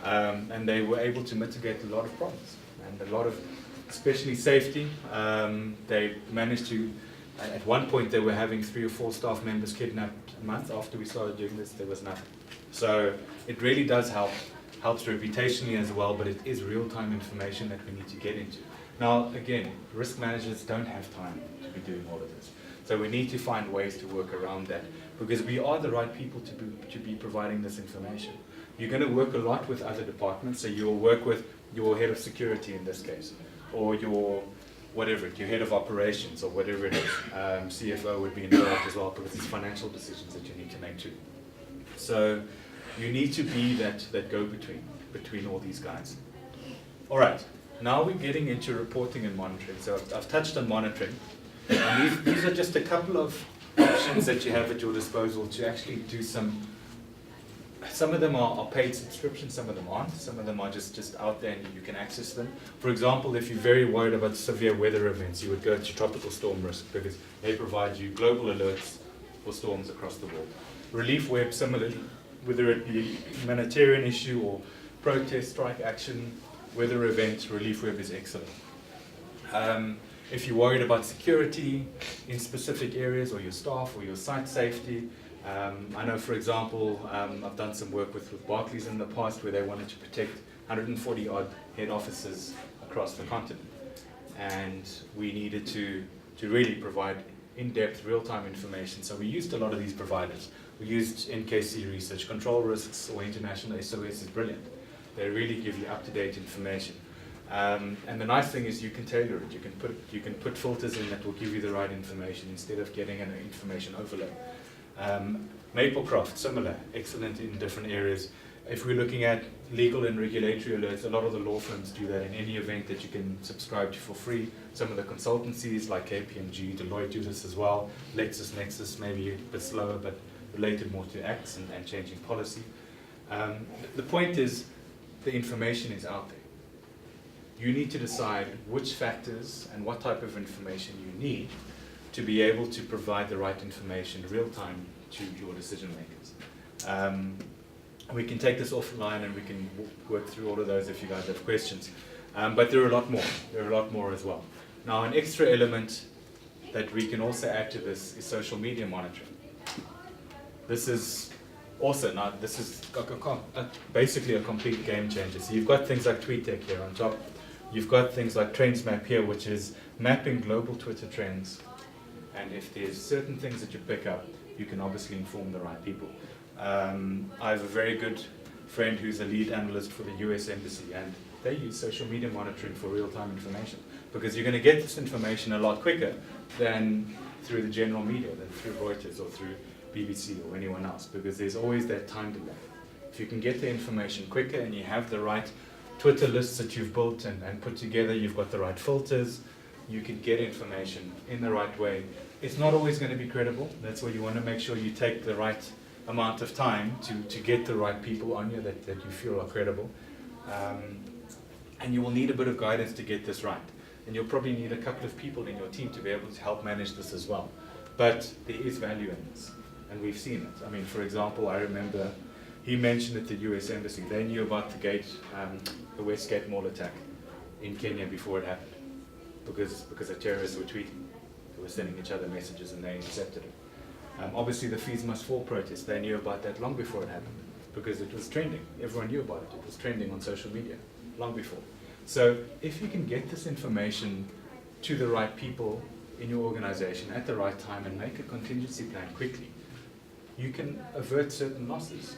A: And they were able to mitigate a lot of problems, and a lot of, especially safety. They managed to, at one point they were having 3 or 4 staff members kidnapped a month. After we started doing this, there was nothing. So it really does helps reputationally as well, but it is real-time information that we need to get into. Now again, risk managers don't have time to be doing all of this. So we need to find ways to work around that, because we are the right people to be providing this information. You're going to work a lot with other departments, so you'll work with your head of security in this case, or your your head of operations, or whatever it is. CFO would be involved as well, because it's financial decisions that you need to make too. So you need to be that go-between between all these guys. All right, now we're getting into reporting and monitoring. So I've touched on monitoring. And these are just a couple of options that you have at your disposal to actually do some of them are paid subscriptions, some of them aren't. Some of them are just out there and you can access them. For example, if you're very worried about severe weather events, you would go to Tropical Storm Risk, because they provide you global alerts for storms across the world. Relief Web, similarly, whether it be humanitarian issue or protest, strike action, weather events, Relief Web is excellent. If you're worried about security in specific areas, or your staff, or your site safety, I know, for example, I've done some work with Barclays in the past where they wanted to protect 140 odd head offices across the continent. And we needed to really provide in-depth, real-time information. So we used a lot of these providers. We used NKC Research. Control Risks or International SOS is brilliant. They really give you up-to-date information. And the nice thing is you can tailor it. You can put filters in that will give you the right information instead of getting an information overload. Maplecroft, similar, excellent in different areas. If we're looking at legal and regulatory alerts, a lot of the law firms do that in any event that you can subscribe to for free. Some of the consultancies like KPMG, Deloitte do this as well. LexisNexis maybe a bit slower, but related more to acts and changing policy. The point is, the information is out there. You need to decide which factors and what type of information you need to be able to provide the right information real time to your decision makers. We can take this offline and we can work through all of those if you guys have questions. But there are a lot more. There are a lot more as well. Now, an extra element that we can also add to this is social media monitoring. This is also not, this is basically a complete game changer. So you've got things like TweetDeck here on top. You've got things like TrendsMap here, which is mapping global Twitter trends. And if there's certain things that you pick up, you can obviously inform the right people. I have a very good friend who's a lead analyst for the US Embassy, and they use social media monitoring for real-time information, because you're going to get this information a lot quicker than through the general media, than through Reuters or through BBC or anyone else, because there's always that time delay. If you can get the information quicker and you have the right Twitter lists that you've built and put together, you've got the right filters, you can get information in the right way. It's not always going to be credible. That's why you want to make sure you take the right amount of time to get the right people on you that you feel are credible. And you will need a bit of guidance to get this right. And you'll probably need a couple of people in your team to be able to help manage this as well. But there is value in this, and we've seen it. I mean, for example, I remember he mentioned at the US Embassy, they knew about the Westgate Mall attack in Kenya before it happened, because the terrorists were tweeting. They were sending each other messages and they intercepted it. Obviously, the Fees Must Fall protest, they knew about that long before it happened, because it was trending. Everyone knew about it. It was trending on social media long before. So if you can get this information to the right people in your organization at the right time and make a contingency plan quickly, you can avert certain losses,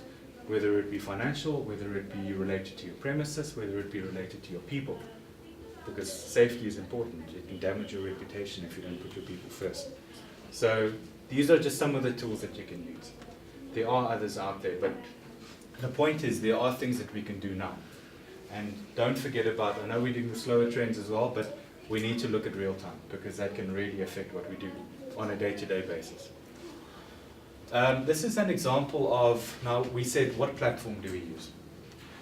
A: whether it be financial, whether it be related to your premises, whether it be related to your people, because safety is important. It can damage your reputation if you don't put your people first. So these are just some of the tools that you can use. There are others out there, but the point is there are things that we can do now. And don't forget about, I know we're doing the slower trends as well, but we need to look at real time, because that can really affect what we do on a day-to-day basis. This is an example of, now we said, what platform do we use?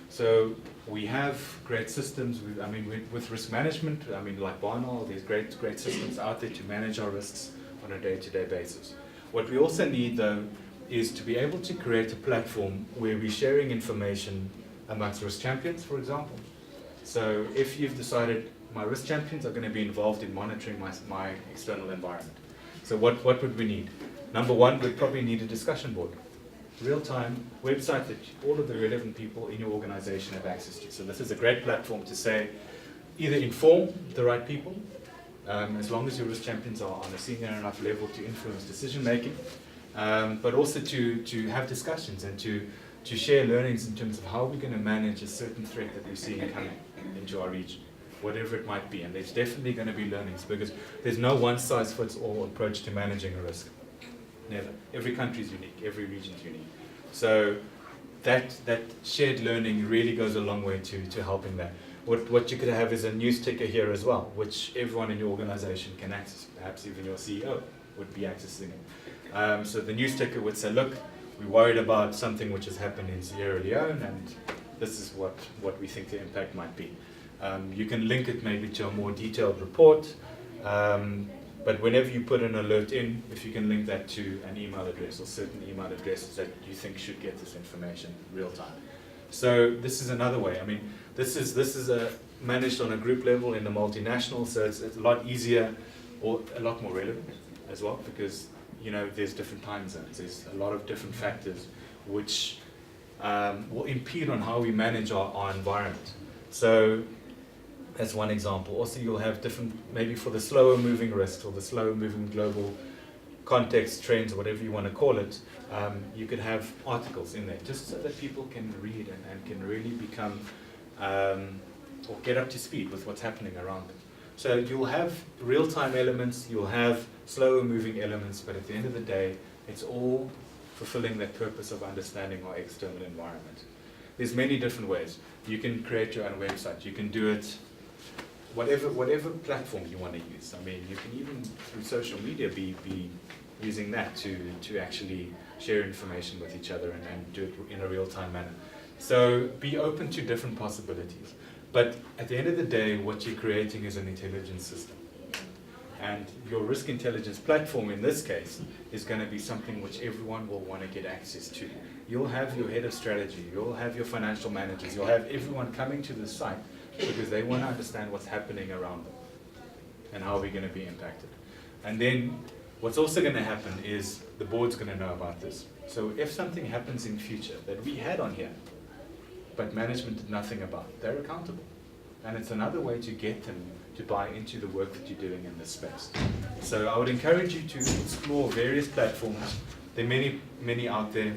A: So we have great systems. With risk management, like Barnall, there's great systems out there to manage our risks on a day-to-day basis. What we also need, though, is to be able to create a platform where we're sharing information amongst risk champions, for example. So if you've decided my risk champions are going to be involved in monitoring my external environment, so what would we need? Number one, we'd probably need a discussion board. Real-time website that all of the relevant people in your organization have access to. So this is a great platform to say, either inform the right people, as long as your risk champions are on a senior enough level to influence decision making, but also to have discussions and to share learnings in terms of how we're going to manage a certain threat that we're seeing coming into our region, whatever it might be. And there's definitely going to be learnings, because there's no one-size-fits-all approach to managing a risk. Never. Every country is unique. Every region is unique. So that shared learning really goes a long way to helping that. What you could have is a news ticker here as well, which everyone in your organization can access. Perhaps even your CEO would be accessing it. So the news ticker would say, look, we're worried about something which has happened in Sierra Leone, and this is what we think the impact might be. You can link it maybe to a more detailed report. But whenever you put an alert in, if you can link that to an email address or certain email addresses that you think should get this information real time. So this is another way. This is managed on a group level in a multinational, so it's a lot easier or a lot more relevant as well, because there's different time zones. There's a lot of different factors which will impede on how we manage our environment. So that's one example. Also, you'll have different, maybe for the slower moving risks or the slower moving global context trends, whatever you want to call it, you could have articles in there just so that people can read and can really become or get up to speed with what's happening around them. So you'll have real-time elements, you'll have slower moving elements, but at the end of the day, it's all fulfilling that purpose of understanding our external environment. There's many different ways. You can create your own website. You can do it whatever platform you want to use. I mean, you can even through social media be using that to actually share information with each other and do it in a real-time manner. So be open to different possibilities. But at the end of the day, what you're creating is an intelligence system. And your risk intelligence platform in this case is going to be something which everyone will want to get access to. You'll have your head of strategy, you'll have your financial managers, you'll have everyone coming to the site because they want to understand what's happening around them and how we're going to be impacted. And then what's also going to happen is the board's going to know about this. So if something happens in future that we had on here, but management did nothing about, they're accountable. And it's another way to get them to buy into the work that you're doing in this space. So I would encourage you to explore various platforms. There are many, many out there.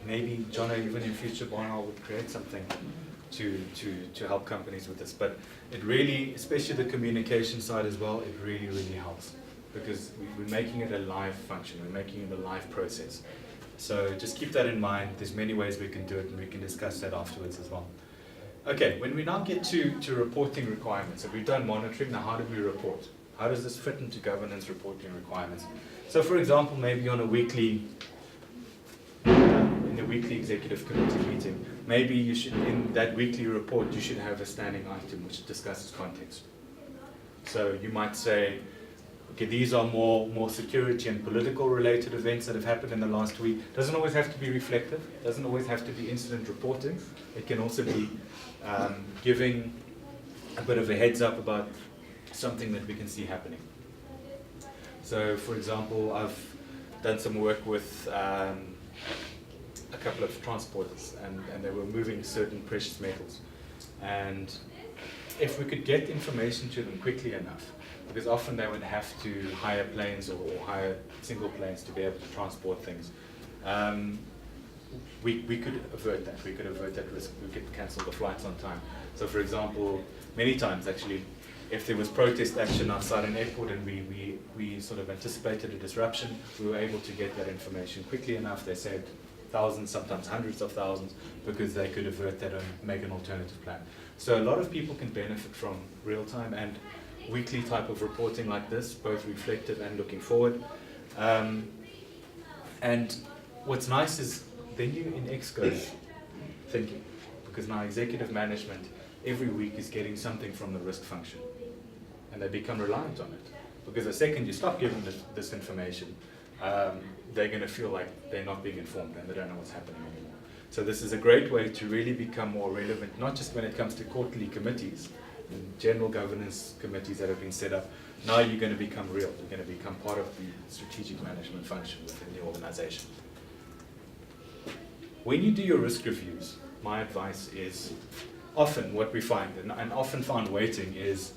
A: Maybe, John, even in future, Barnwell would create something to help companies with this. But it really, especially the communication side as well, it really, really helps. Because we're making it a live function, we're making it a live process. So just keep that in mind. There's many ways we can do it, and we can discuss that afterwards as well. Okay, when we now get to reporting requirements, so we've done monitoring, now how do we report? How does this fit into governance reporting requirements? So for example, maybe on a weekly, in a weekly executive committee meeting, maybe you should, in that weekly report, you should have a standing item which discusses context. So you might say, okay, these are more security and political related events that have happened in the last week. Doesn't always have to be reflective, doesn't always have to be incident reporting. It can also be giving a bit of a heads up about something that we can see happening. So for example, I've done some work with a couple of transporters and they were moving certain precious metals. And if we could get information to them quickly enough, because often they would have to hire planes or hire single planes to be able to transport things. We could avert that. We could avert that risk. We could cancel the flights on time. So for example, many times actually, if there was protest action outside an airport and we sort of anticipated a disruption, we were able to get that information quickly enough. They said thousands, sometimes hundreds of thousands, because they could avert that and make an alternative plan. So a lot of people can benefit from real-time and weekly type of reporting like this, both reflective and looking forward. And what's nice is then you're in exco thinking, because now executive management every week is getting something from the risk function, and they become reliant on it. Because the second you stop giving this information, they're going to feel like they're not being informed and they don't know what's happening anymore. So this is a great way to really become more relevant, not just when it comes to quarterly committees, general governance committees that have been set up. Now you're going to become real. You're going to become part of the strategic management function within the organization. When you do your risk reviews, my advice is often what we find, and often found waiting, is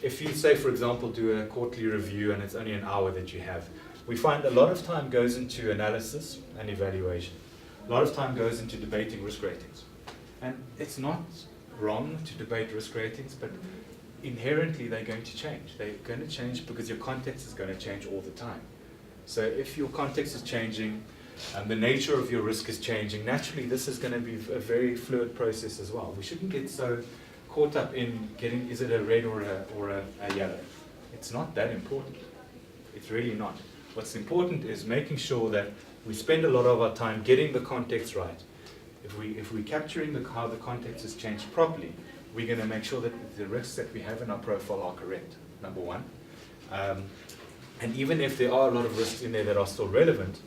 A: if you say, for example, do a quarterly review and it's only an hour that you have, we find a lot of time goes into analysis and evaluation. A lot of time goes into debating risk ratings. And it's not wrong to debate risk ratings, but inherently they're going to change. They're going to change because your context is going to change all the time. So if your context is changing and the nature of your risk is changing, naturally this is going to be a very fluid process as well. We shouldn't get so caught up in getting, is it a red or a yellow? It's not that important. It's really not. What's important is making sure that we spend a lot of our time getting the context right. If we're capturing how the context has changed properly, we're going to make sure that the risks that we have in our profile are correct, number one. And even if there are a lot of risks in there that are still relevant,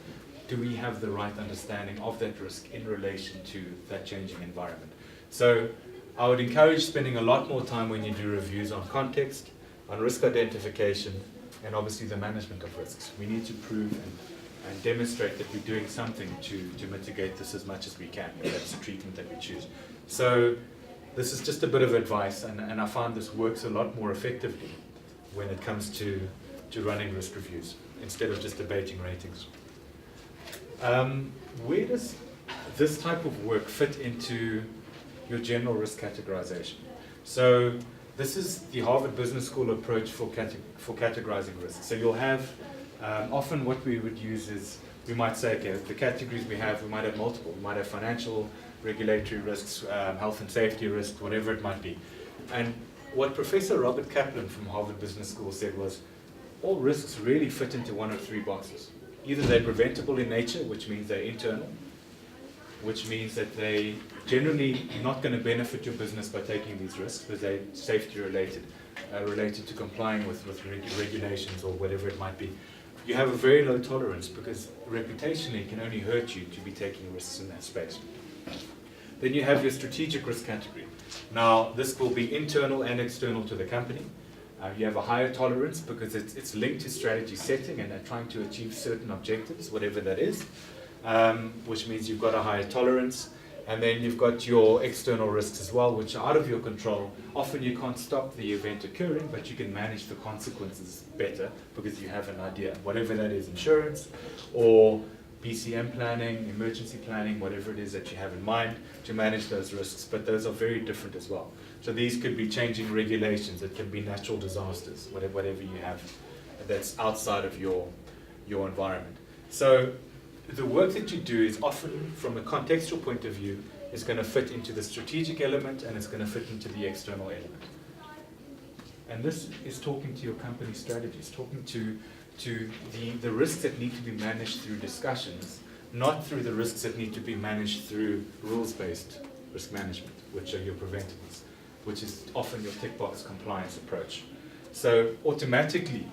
A: do we have the right understanding of that risk in relation to that changing environment? So I would encourage spending a lot more time when you do reviews on context, on risk identification, and obviously the management of risks. We need to prove and demonstrate that we're doing something to mitigate this as much as we can, if that's the treatment that we choose. So this is just a bit of advice, and I find this works a lot more effectively when it comes to running risk reviews, instead of just debating ratings. Where does this type of work fit into your general risk categorization? So this is the Harvard Business School approach for categorizing risk. So you'll have, often what we would use is we might say, okay, the categories we might have multiple. We might have financial, regulatory risks, health and safety risks, whatever it might be. And what Professor Robert Kaplan from Harvard Business School said was, all risks really fit into one of three boxes. Either they're preventable in nature, which means they're internal, which means that they generally not going to benefit your business by taking these risks because they're safety related, related to complying with regulations or whatever it might be. You have a very low tolerance because reputationally it can only hurt you to be taking risks in that space. Then you have your strategic risk category. Now, this will be internal and external to the company. You have a higher tolerance because it's linked to strategy setting and trying to achieve certain objectives, whatever that is, which means you've got a higher tolerance. And then you've got your external risks as well, which are out of your control. Often you can't stop the event occurring, but you can manage the consequences better because you have an idea, whatever that is, insurance or PCM planning, emergency planning, whatever it is that you have in mind to manage those risks, but those are very different as well. So these could be changing regulations, it can be natural disasters, whatever you have that's outside of your environment. So the work that you do is often, from a contextual point of view, is going to fit into the strategic element and it's going to fit into the external element. And this is talking to your company strategies, talking to the risks that need to be managed through discussions, not through the risks that need to be managed through rules-based risk management, which are your preventables, which is often your tick box compliance approach. So automatically,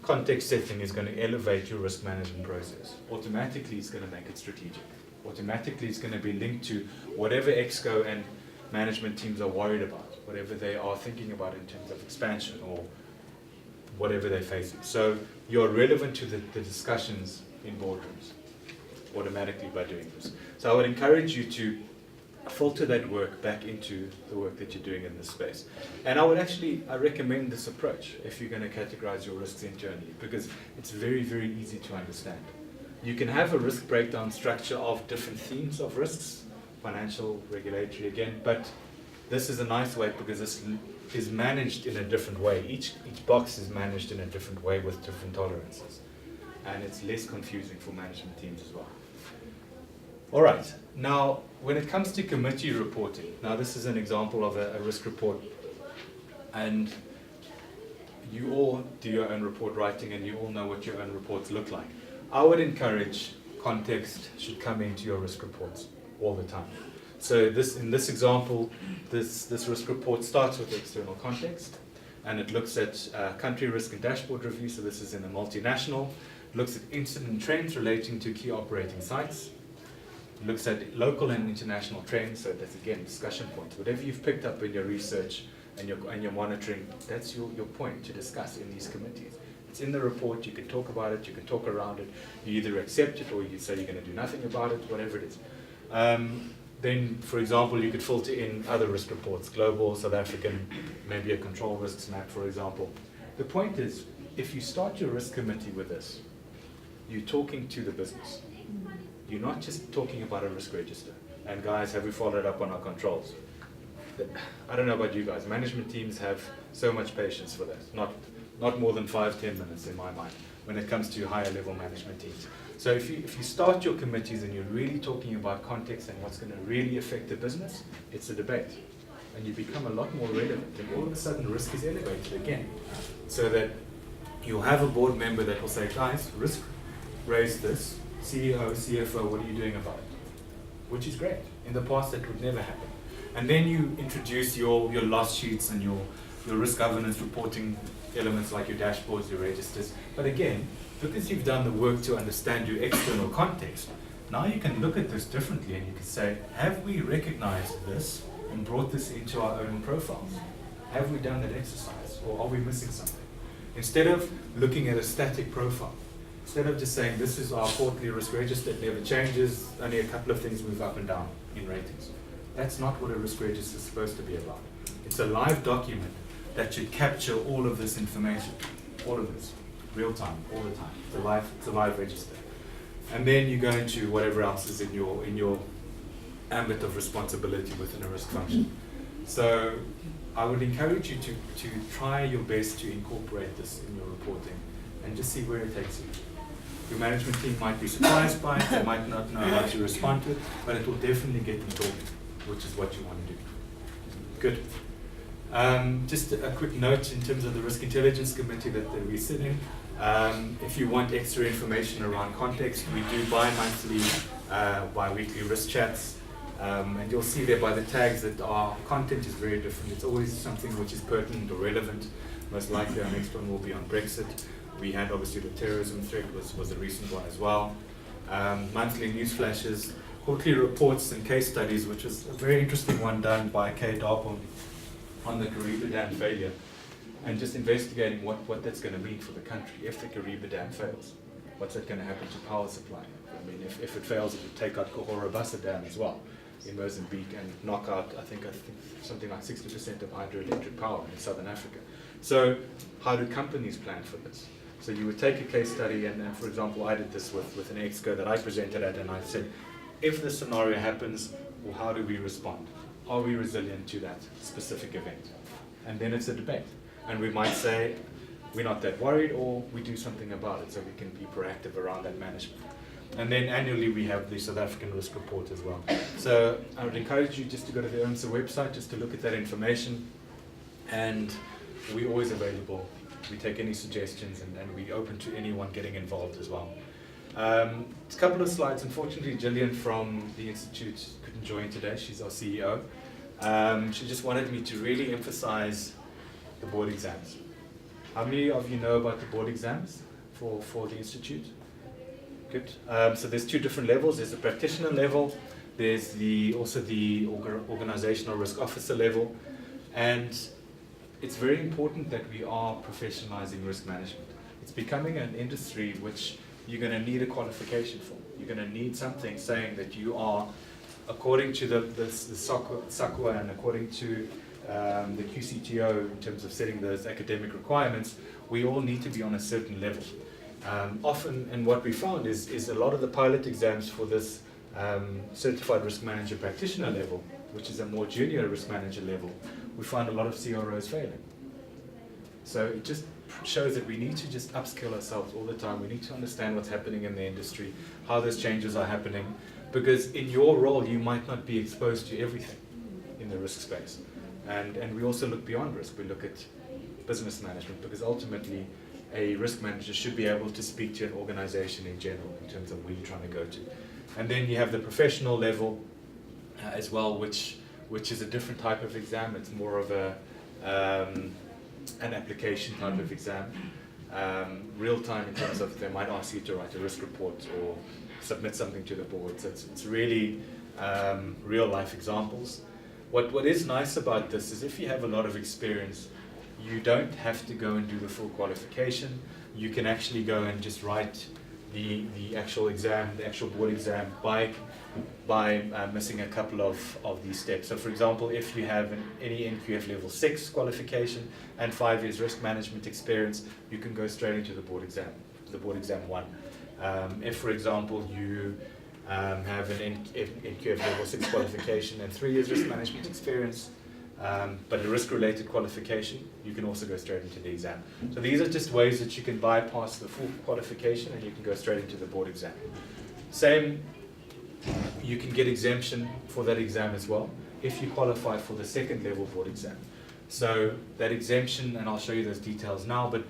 A: context setting is going to elevate your risk management process. Automatically, it's going to make it strategic. Automatically, it's going to be linked to whatever ExCo and management teams are worried about, whatever they are thinking about in terms of expansion or whatever they're facing. So you're relevant to the discussions in boardrooms automatically by doing this. So I would encourage you to filter that work back into the work that you're doing in this space. And I recommend this approach if you're going to categorize your risks internally, because it's very, very easy to understand. You can have a risk breakdown structure of different themes of risks, financial, regulatory again, but this is a nice way because this is managed in a different way. Each box is managed in a different way with different tolerances. And it's less confusing for management teams as well. All right, now when it comes to committee reporting, now this is an example of a risk report, and you all do your own report writing and you all know what your own reports look like. I would encourage context should come into your risk reports all the time. So in this example, this risk report starts with the external context, and it looks at country risk and dashboard review, so this is in a multinational, looks at incident trends relating to key operating sites, looks at local and international trends, so that's again discussion points. Whatever you've picked up in your research and your monitoring, that's your point to discuss in these committees. It's in the report, you can talk about it, you can talk around it, you either accept it or you say you're going to do nothing about it, whatever it is. Then, for example, you could filter in other risk reports, global, South African, maybe a control risks map, for example. The point is, if you start your risk committee with this, you're talking to the business. You're not just talking about a risk register. And guys, have we followed up on our controls? I don't know about you guys. Management teams have so much patience for that. Not more than 5-10 minutes in my mind when it comes to higher level management teams. So if you start your committees and you're really talking about context and what's going to really affect the business, it's a debate. And you become a lot more relevant. And all of a sudden risk is elevated again. So that you'll have a board member that will say, guys, risk raised this. CEO, CFO, what are you doing about it? Which is great. In the past, that would never happen. And then you introduce your loss sheets and your risk governance reporting elements like your dashboards, your registers. But again, because you've done the work to understand your external context, now you can look at this differently and you can say, have we recognized this and brought this into our own profiles? Have we done that exercise or are we missing something? Instead of looking at a static profile, instead of just saying this is our quarterly risk register, it never changes, only a couple of things move up and down in ratings. That's not what a risk register is supposed to be about. It's a live document that should capture all of this information, all of this, real time, all the time. It's a live register. And then you go into whatever else is in your ambit of responsibility within a risk function. So I would encourage you to try your best to incorporate this in your reporting and just see where it takes you.
D: Your management team might be surprised by it, they might not know how to respond to it, but it will definitely get them talking, which is what you want to do. Good. Just a quick note in terms of the Risk Intelligence Committee that we sit in. If you want extra information around context, we do bi-monthly, bi-weekly risk chats. And you'll see there by the tags that our content is very different. It's always something which is pertinent or relevant. Most likely our next one will be on Brexit. We had obviously the terrorism threat was a recent one as well. Monthly news flashes, quarterly reports and case studies, which was a very interesting one done by Kay Darpon on the Kariba Dam failure, and just investigating what that's going to mean for the country if the Kariba Dam fails. What's that going to happen to power supply? I mean, if it fails, it would take out Cahora Bassa Dam as well in Mozambique and knock out, I think something like 60% of hydroelectric power in Southern Africa. So how do companies plan for this? So you would take a case study, and for example, I did this with an exco that I presented at, and I said, if this scenario happens, well, how do we respond? Are we resilient to that specific event? And then it's a debate. And we might say, we're not that worried, or we do something about it so we can be proactive around that management. And then annually we have the South African Risk Report as well. So I would encourage you just to go to the UNSA website just to look at that information. And we're always available. We take any suggestions, and we're open to anyone getting involved as well. A couple of slides. Unfortunately, Gillian from the Institute couldn't join today. She's our CEO. She just wanted me to really emphasize the board exams. How many of you know about the board exams for the Institute? Good. So there's two different levels. There's the practitioner level. There's also the organizational risk officer level. And it's very important that we are professionalizing risk management. It's becoming an industry which you're going to need a qualification for. You're going to need something saying that you are, according to the SACWA and according to the QCTO in terms of setting those academic requirements, we all need to be on a certain level. Often, and what we found is a lot of the pilot exams for this certified risk manager practitioner level, which is a more junior risk manager level, we find a lot of CROs failing. So it just shows that we need to just upskill ourselves all the time. We need to understand what's happening in the industry, how those changes are happening, because in your role you might not be exposed to everything in the risk space. And we also look beyond risk. We look at business management, because ultimately a risk manager should be able to speak to an organization in general in terms of where you're trying to go to. And then you have the professional level as well, which is a different type of exam. It's more of an application type of exam, real time in terms of they might ask you to write a risk report or submit something to the board. So it's really real life examples. What is nice about this is if you have a lot of experience, you don't have to go and do the full qualification. You can actually go and just write the actual exam, the actual board exam by missing a couple of these steps. So for example, if you have any NQF level 6 qualification and 5 years risk management experience, you can go straight into the board exam 1. If for example you have an NQF level 6 qualification and 3 years risk management experience, but a risk-related qualification, you can also go straight into the exam. So these are just ways that you can bypass the full qualification and you can go straight into the board exam. Same, you can get exemption for that exam as well if you qualify for the second level board exam. So that exemption, and I'll show you those details now, but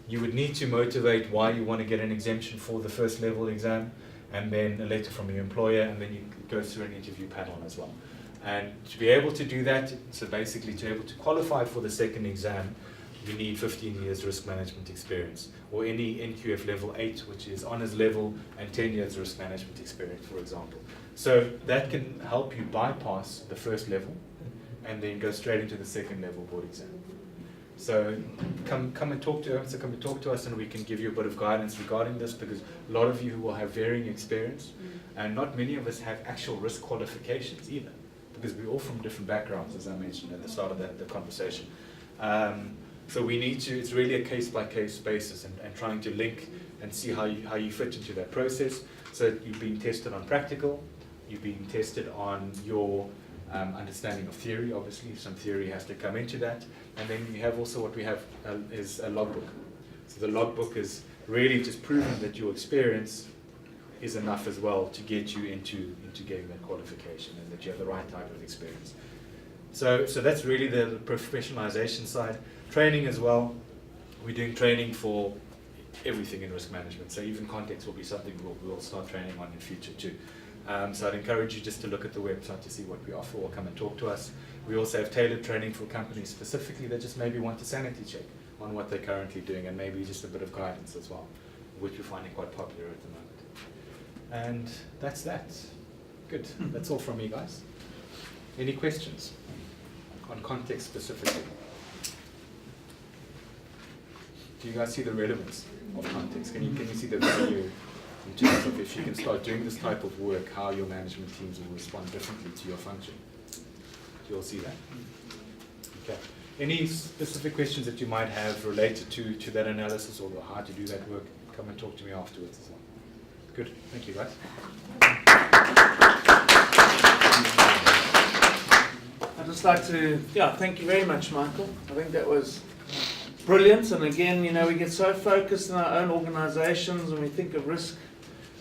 D: you would need to motivate why you want to get an exemption for the first level exam, and then a letter from your employer, and then you go through an interview panel as well. And to be able to do that, so basically to be able to qualify for the second exam, you need 15 years risk management experience, or any NQF level 8, which is honors level, and 10 years risk management experience, for example. So that can help you bypass the first level and then go straight into the second level board exam. So come and talk to us, come and talk to us, and we can give you a bit of guidance regarding this, because a lot of you will have varying experience, and not many of us have actual risk qualifications either, because we're all from different backgrounds, as I mentioned at the start of the conversation. So we need to, it's really a case-by-case basis, and trying to link and see how you fit into that process. So you're being tested on practical, you're being tested on your understanding of theory. Obviously some theory has to come into that, and then you have also what we have is a logbook. So the logbook is really just proving that your experience is enough as well to get you into getting that qualification and that you have the right type of experience. So that's really the professionalization side. Training as well. We're doing training for everything in risk management. So even context will be something we'll start training on in future too. So I'd encourage you just to look at the website to see what we offer or come and talk to us. We also have tailored training for companies specifically that just maybe want a sanity check on what they're currently doing and maybe just a bit of guidance as well, which we're finding quite popular at the moment. And that's that. Good. That's all from me, guys. Any questions on context specifically? Do you guys see the relevance of context? Can you see the value in terms of if you can start doing this type of work, how your management teams will respond differently to your function? You'll see that. Okay. Any specific questions that you might have related to that analysis or how to do that work, come and talk to me afterwards as well. Good. Thank you, guys.
B: I'd just like to, thank you very much, Michael. I think that was brilliant. And again, we get so focused in our own organizations when we think of risk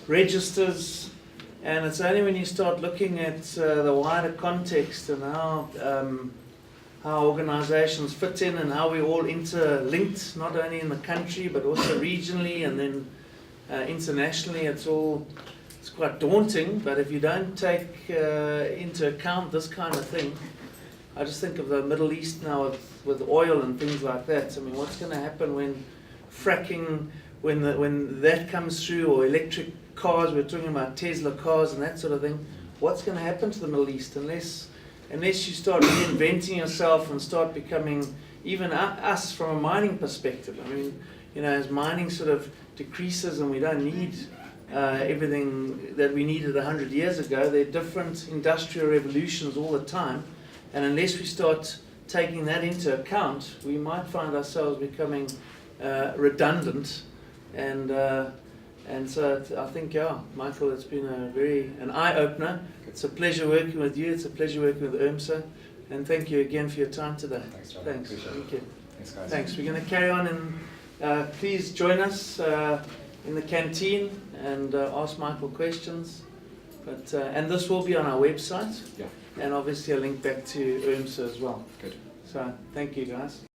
B: registers. And it's only when you start looking at the wider context and how organizations fit in and how we're all interlinked, not only in the country but also regionally and then internationally, it's quite daunting. But if you don't take into account this kind of thing, I just think of the Middle East now with oil and things like that. I mean, what's going to happen when fracking, when that comes through, or electric cars? We're talking about Tesla cars and that sort of thing. What's going to happen to the Middle East unless you start reinventing yourself and start becoming, even us from a mining perspective? I mean, as mining sort of decreases and we don't need everything that we needed 100 years ago, there are different industrial revolutions all the time. And unless we start taking that into account, we might find ourselves becoming redundant. And so I think, Michael, it's been an eye-opener. It's a pleasure working with you. It's a pleasure working with UMSA. And thank you again for your time today.
D: Thanks, John.
B: Thanks.
D: Thank
B: you.
D: Thanks, guys.
B: Thanks. We're going to carry on and please join us in the canteen and ask Michael questions. But and this will be on our website.
D: Yeah.
B: And obviously a link back to UMSA as well.
D: Good.
B: So thank you, guys.